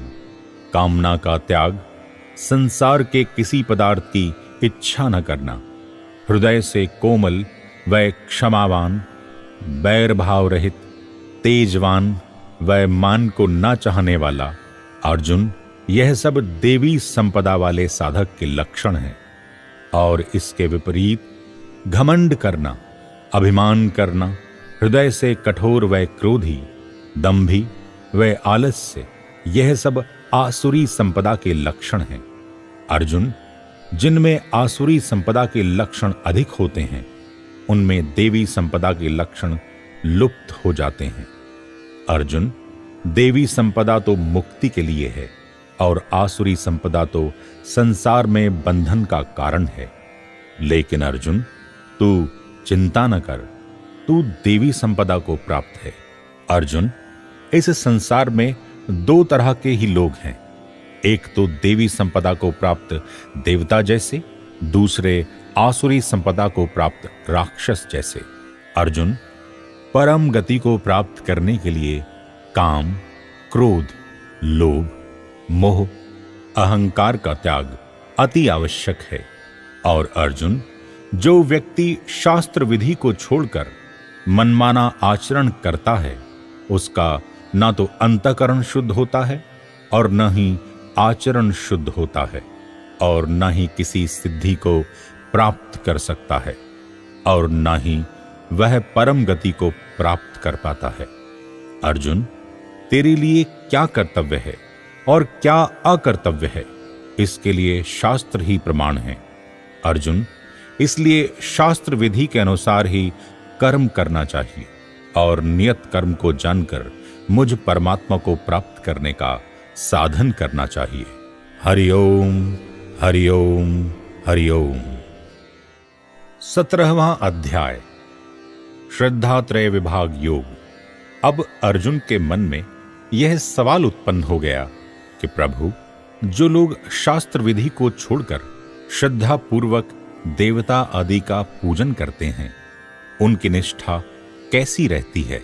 कामना का त्याग, संसार के किसी पदार्थ की इच्छा न करना, हृदय से कोमल व क्षमावान, बैर भाव रहित, तेजवान व मान को न चाहने वाला। अर्जुन, यह सब देवी संपदा वाले साधक के लक्षण हैं। और इसके विपरीत घमंड करना, अभिमान करना, हृदय से कठोर व क्रोधी, दंभी व आलस्य, यह सब आसुरी संपदा के लक्षण हैं। अर्जुन, जिनमें आसुरी संपदा के लक्षण अधिक होते हैं, उनमें देवी संपदा के लक्षण लुप्त हो जाते हैं। अर्जुन, देवी संपदा तो मुक्ति के लिए है और आसुरी संपदा तो संसार में बंधन का कारण है। लेकिन अर्जुन, तू चिंता न कर, तू देवी संपदा को प्राप्त है। अर्जुन, इस संसार में दो तरह के ही लोग हैं, एक तो देवी संपदा को प्राप्त देवता जैसे, दूसरे आसुरी संपदा को प्राप्त राक्षस जैसे। अर्जुन, परम गति को प्राप्त करने के लिए काम, क्रोध, लोभ, मोह, अहंकार का त्याग अति आवश्यक है। और अर्जुन, जो व्यक्ति शास्त्र विधि को छोड़कर मनमाना आचरण करता है, उसका ना तो अंतःकरण शुद्ध होता है और न ही आचरण शुद्ध होता है, और न ही किसी सिद्धि को प्राप्त कर सकता है, और न ही वह परम गति को प्राप्त कर पाता है। अर्जुन, तेरे लिए क्या कर्तव्य है और क्या अकर्तव्य है, इसके लिए शास्त्र ही प्रमाण है। अर्जुन, इसलिए शास्त्र विधि के अनुसार ही कर्म करना चाहिए और नियत कर्म को जानकर मुझ परमात्मा को प्राप्त करने का साधन करना चाहिए। हरि ओम, हरि ओम, हरि ओम। 17वां अध्याय, श्रद्धात्रय विभाग योग। अब अर्जुन के मन में यह सवाल उत्पन्न हो गया कि प्रभु, जो लोग शास्त्र विधि को छोड़कर श्रद्धा पूर्वक देवता आदि का पूजन करते हैं, उनकी निष्ठा कैसी रहती है?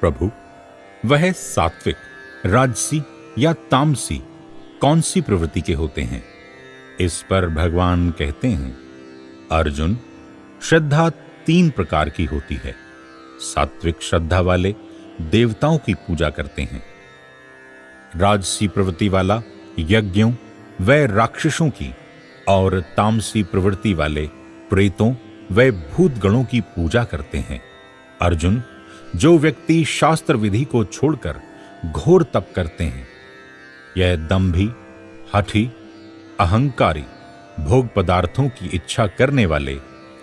प्रभु, वह सात्विक, राजसी या तामसी कौन सी प्रवृत्ति के होते हैं? इस पर भगवान कहते हैं, अर्जुन, श्रद्धा 3 प्रकार की होती है। सात्विक श्रद्धा वाले देवताओं की पूजा करते हैं। राजसी प्रवृत्ति वाला यज्ञों व राक्षसों की, और तामसी प्रवृत्ति वाले प्रेतों व भूतगणों की पूजा करते हैं। अर्जुन, जो व्यक्ति शास्त्र विधि को छोड़कर घोर तप करते हैं, यह दंभी, हठी, अहंकारी, भोग पदार्थों की इच्छा करने वाले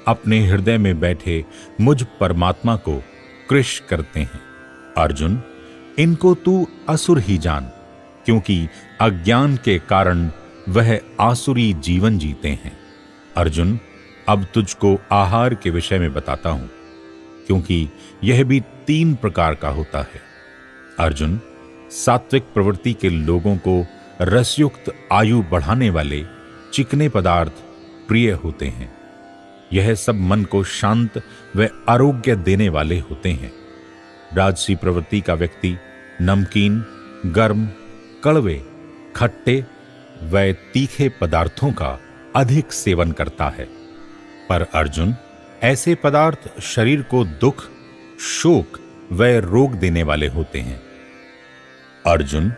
अपने हृदय में बैठे मुझ परमात्मा को कृश करते हैं। अर्जुन, इनको तू असुर ही जान, क्योंकि अज्ञान के कारण वह आसुरी जीवन जीते हैं। अर्जुन, अब तुझको आहार के विषय में बताता हूं, क्योंकि यह भी 3 प्रकार का होता है। अर्जुन, सात्विक प्रवृत्ति के लोगों को रसयुक्त आयु बढ़ाने वाले चिकने पदार्थ प्रिय होते हैं। यह सब मन को शांत व आरोग्य देने वाले होते हैं। राजसी प्रवृत्ति का व्यक्ति नमकीन, गर्म, कड़वे, खट्टे व तीखे पदार्थों का अधिक सेवन करता है। पर अर्जुन, ऐसे पदार्थ शरीर को दुख, शोक व रोग देने वाले होते हैं। अर्जुन,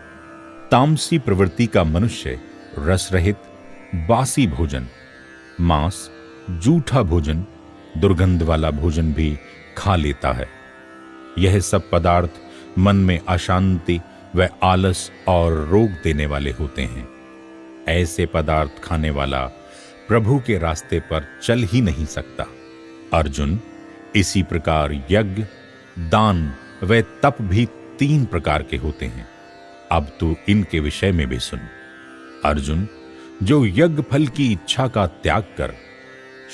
तामसी प्रवृत्ति का मनुष्य रस रहित, बासी भोजन, मांस, जूठा भोजन, दुर्गंध वाला भोजन भी खा लेता है। यह सब पदार्थ मन में अशांति व आलस और रोग देने वाले होते हैं। ऐसे पदार्थ खाने वाला प्रभु के रास्ते पर चल ही नहीं सकता। अर्जुन, इसी प्रकार यज्ञ, दान व तप भी 3 प्रकार के होते हैं। अब तू इनके विषय में भी सुन। अर्जुन, जो यज्ञ फल की इच्छा का त्याग कर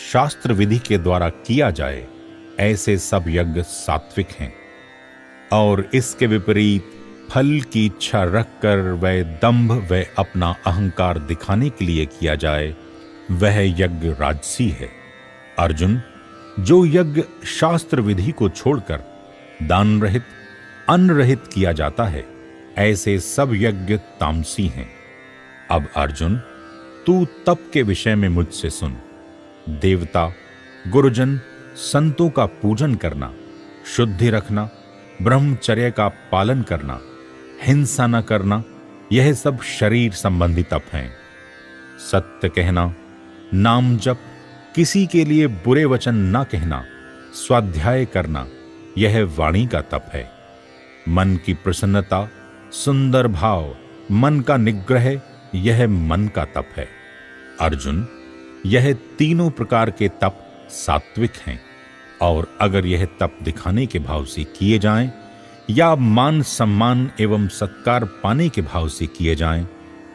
शास्त्र विधि के द्वारा किया जाए, ऐसे सब यज्ञ सात्विक हैं। और इसके विपरीत फल की इच्छा रखकर वह दंभ व अपना अहंकार दिखाने के लिए किया जाए, वह यज्ञ राजसी है। अर्जुन, जो यज्ञ शास्त्र विधि को छोड़कर दान रहित, अन्न रहित किया जाता है, ऐसे सब यज्ञ तामसी हैं। अब अर्जुन, तू तप के विषय में मुझसे सुन। देवता, गुरुजन, संतों का पूजन करना, शुद्धि रखना, ब्रह्मचर्य का पालन करना, हिंसा न करना, यह सब शरीर संबंधी तप हैं। सत्य कहना, नाम जप, किसी के लिए बुरे वचन न कहना, स्वाध्याय करना, यह वाणी का तप है। मन की प्रसन्नता, सुंदर भाव, मन का निग्रह, यह मन का तप है। अर्जुन, यह 3 प्रकार के तप सात्विक हैं, और अगर यह तप दिखाने के भाव से किए जाएं या मान सम्मान एवं सत्कार पाने के भाव से किए जाएं,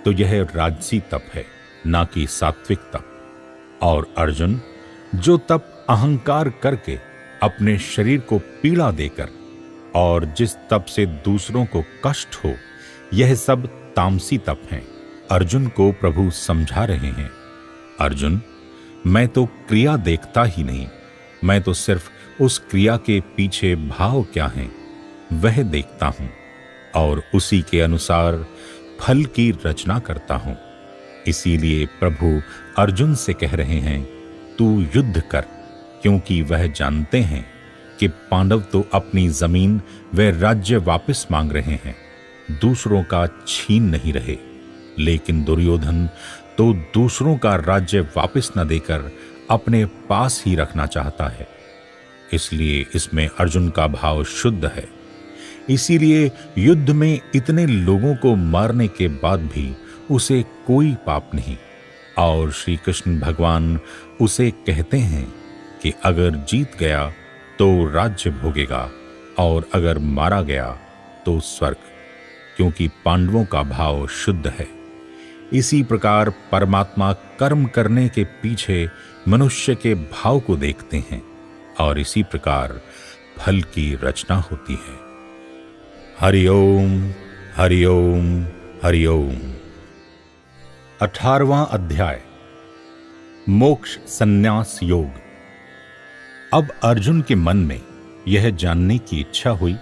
तो यह राजसी तप है, ना कि सात्विक तप। और अर्जुन, जो तप अहंकार करके अपने शरीर को पीड़ा देकर और जिस तप से दूसरों को कष्ट हो, यह सब तामसी तप हैं। अर्जुन को प्रभु समझा रहे हैं, अर्जुन, मैं तो क्रिया देखता ही नहीं, मैं तो सिर्फ उस क्रिया के पीछे भाव क्या है वह देखता हूं और उसी के अनुसार फल की रचना करता हूं। इसीलिए प्रभु अर्जुन से कह रहे हैं, तू युद्ध कर, क्योंकि वह जानते हैं कि पांडव तो अपनी जमीन व राज्य वापस मांग रहे हैं, दूसरों का छीन नहीं रहे, लेकिन दुर्योधन तो दूसरों का राज्य वापस न देकर अपने पास ही रखना चाहता है। इसलिए इसमें अर्जुन का भाव शुद्ध है। इसीलिए युद्ध में इतने लोगों को मारने के बाद भी उसे कोई पाप नहीं, और श्री कृष्ण भगवान उसे कहते हैं कि अगर जीत गया तो राज्य भोगेगा और अगर मारा गया तो स्वर्ग, क्योंकि पांडवों का भाव शुद्ध है। इसी प्रकार परमात्मा कर्म करने के पीछे मनुष्य के भाव को देखते हैं और इसी प्रकार फल की रचना होती है। हरि ओम हरि ओम हरि ओम। 18वां अध्याय, मोक्ष संन्यास योग। अब अर्जुन के मन में यह जानने की इच्छा हुई,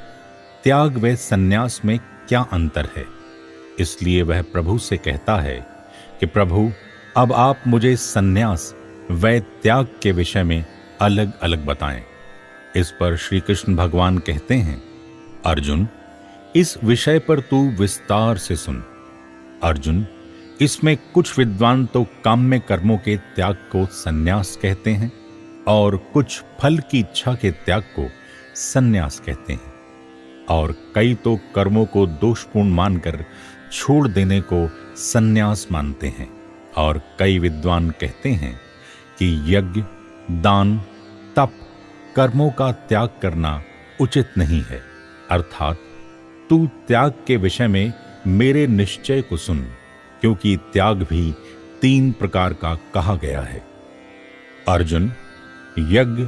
त्याग व संन्यास में क्या अंतर है। इसलिए वह प्रभु से कहता है कि प्रभु, अब आप मुझे संन्यास व त्याग के विषय में अलग अलग बताएं। इस पर श्री कृष्ण भगवान कहते हैं, अर्जुन, इस विषय पर तू विस्तार से सुन। अर्जुन, इसमें कुछ विद्वान तो काम्य कर्मों के त्याग को संन्यास कहते हैं और कुछ फल की इच्छा के त्याग को संन्यास कहते हैं, और कई तो कर्मों को दोषपूर्ण मानकर छोड़ देने को संन्यास मानते हैं, और कई विद्वान कहते हैं कि यज्ञ, दान, तप, कर्मों का त्याग करना उचित नहीं है। अर्थात तू त्याग के विषय में मेरे निश्चय को सुन, क्योंकि त्याग भी 3 प्रकार का कहा गया है। अर्जुन, यज्ञ,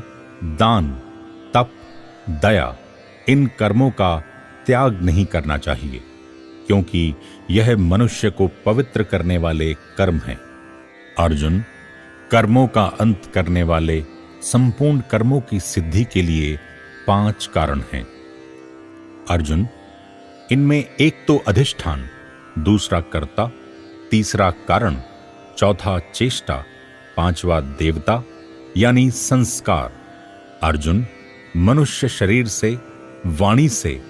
दान, तप, दया, इन कर्मों का त्याग नहीं करना चाहिए, क्योंकि यह मनुष्य को पवित्र करने वाले कर्म हैं। अर्जुन, कर्मों का अंत करने वाले संपूर्ण कर्मों की सिद्धि के लिए 5 कारण हैं। अर्जुन, इनमें एक तो अधिष्ठान, दूसरा कर्ता, तीसरा कारण, चौथा चेष्टा, 5वां देवता यानी संस्कार। अर्जुन, मनुष्य शरीर से, वाणी से,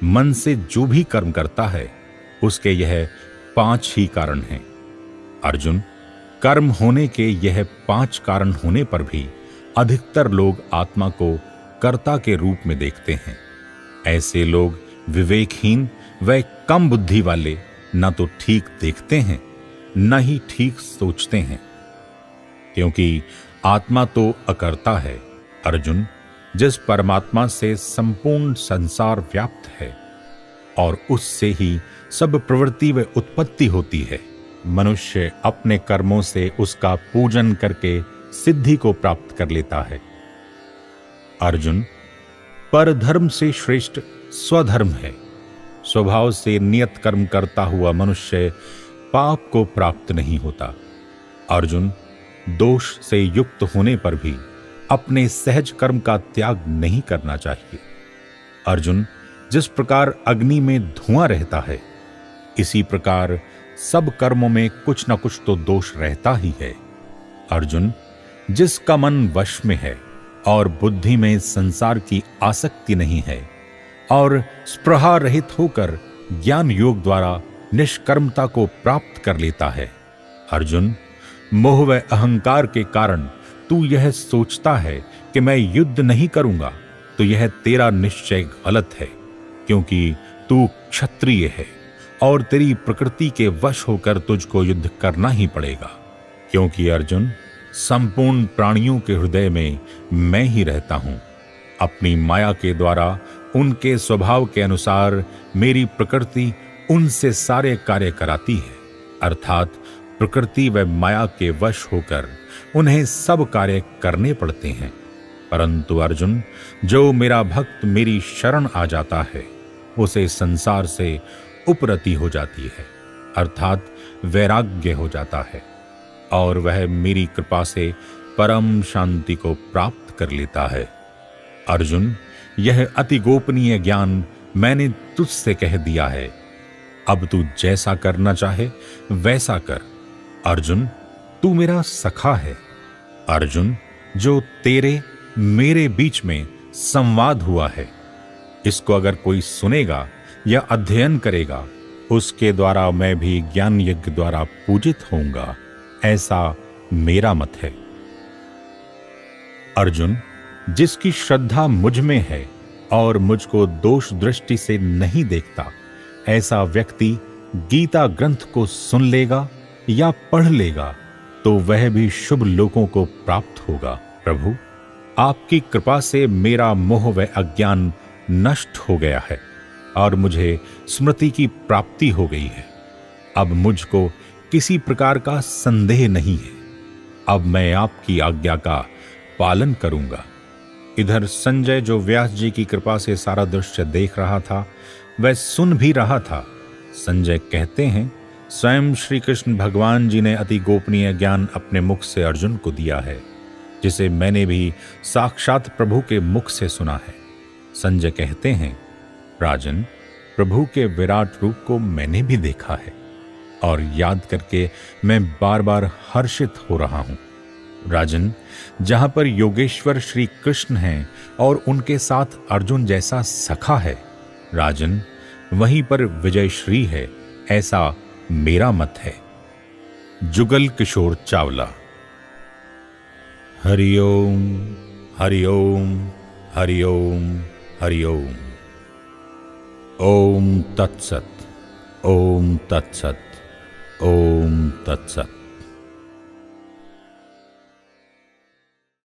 मन से जो भी कर्म करता है उसके यह 5 ही कारण हैं। अर्जुन, कर्म होने के यह 5 कारण होने पर भी अधिकतर लोग आत्मा को कर्ता के रूप में देखते हैं। ऐसे लोग विवेकहीन व कम बुद्धि वाले न तो ठीक देखते हैं न ही ठीक सोचते हैं, क्योंकि आत्मा तो अकर्ता है। अर्जुन, जिस परमात्मा से संपूर्ण संसार व्याप्त है और उससे ही सब प्रवृत्ति व उत्पत्ति होती है, मनुष्य अपने कर्मों से उसका पूजन करके सिद्धि को प्राप्त कर लेता है। अर्जुन, परधर्म से श्रेष्ठ स्वधर्म है। स्वभाव से नियत कर्म करता हुआ मनुष्य पाप को प्राप्त नहीं होता। अर्जुन, दोष से युक्त होने पर भी अपने सहज कर्म का त्याग नहीं करना चाहिए। अर्जुन, जिस प्रकार अग्नि में धुआं रहता है, इसी प्रकार सब कर्मों में कुछ न कुछ तो दोष रहता ही है। अर्जुन, जिसका मन वश में है और बुद्धि में संसार की आसक्ति नहीं है और स्पृहा रहित होकर ज्ञान योग द्वारा निष्कर्मता को प्राप्त कर लेता है। अर्जुन, मोह व अहंकार के कारण तू यह सोचता है कि मैं युद्ध नहीं करूंगा, तो यह तेरा निश्चय गलत है, क्योंकि तू क्षत्रिय है और तेरी प्रकृति के वश होकर तुझको युद्ध करना ही पड़ेगा। क्योंकि अर्जुन, संपूर्ण प्राणियों के हृदय में मैं ही रहता हूं। अपनी माया के द्वारा उनके स्वभाव के अनुसार मेरी प्रकृति उनसे सारे कार्य कराती है। अर्थात प्रकृति व माया के वश होकर उन्हें सब कार्य करने पड़ते हैं। परंतु अर्जुन, जो मेरा भक्त मेरी शरण आ जाता है, उसे संसार से उपरति हो जाती है, अर्थात वैराग्य हो जाता है, और वह मेरी कृपा से परम शांति को प्राप्त कर लेता है। अर्जुन, यह अति गोपनीय ज्ञान मैंने तुझसे कह दिया है। अब तू जैसा करना चाहे वैसा कर। अर्जुन, तू मेरा सखा है। अर्जुन, जो तेरे मेरे बीच में संवाद हुआ है। इसको अगर कोई सुनेगा या अध्ययन करेगा, उसके द्वारा मैं भी ज्ञान यज्ञ द्वारा पूजित होऊंगा, ऐसा मेरा मत है। अर्जुन, जिसकी श्रद्धा मुझ में है और मुझको दोष दृष्टि से नहीं देखता, ऐसा व्यक्ति गीता ग्रंथ को सुन लेगा या पढ़ लेगा तो वह भी शुभ लोकों को प्राप्त होगा। प्रभु, आपकी कृपा से मेरा मोह व अज्ञान नष्ट हो गया है और मुझे स्मृति की प्राप्ति हो गई है। अब मुझको किसी प्रकार का संदेह नहीं है। अब मैं आपकी आज्ञा का पालन करूंगा। इधर संजय, जो व्यास जी की कृपा से सारा दृश्य देख रहा था, वह सुन भी रहा था। संजय कहते हैं, स्वयं श्री कृष्ण भगवान जी ने अति गोपनीय ज्ञान अपने मुख से अर्जुन को दिया है, जिसे मैंने भी साक्षात प्रभु के मुख से सुना है। संजय कहते हैं, राजन, प्रभु के विराट रूप को मैंने भी देखा है और याद करके मैं बार बार हर्षित हो रहा हूं। राजन, जहां पर योगेश्वर श्री कृष्ण हैं और उनके साथ अर्जुन जैसा सखा है, राजन, वहीं पर विजय श्री है, ऐसा मेरा मत है। जुगल किशोर चावला। हरि ओम, हरि ओम, हरि ओम, हरि ओम। ओम तत्सत, ओम तत्सत, ओम तत्सत।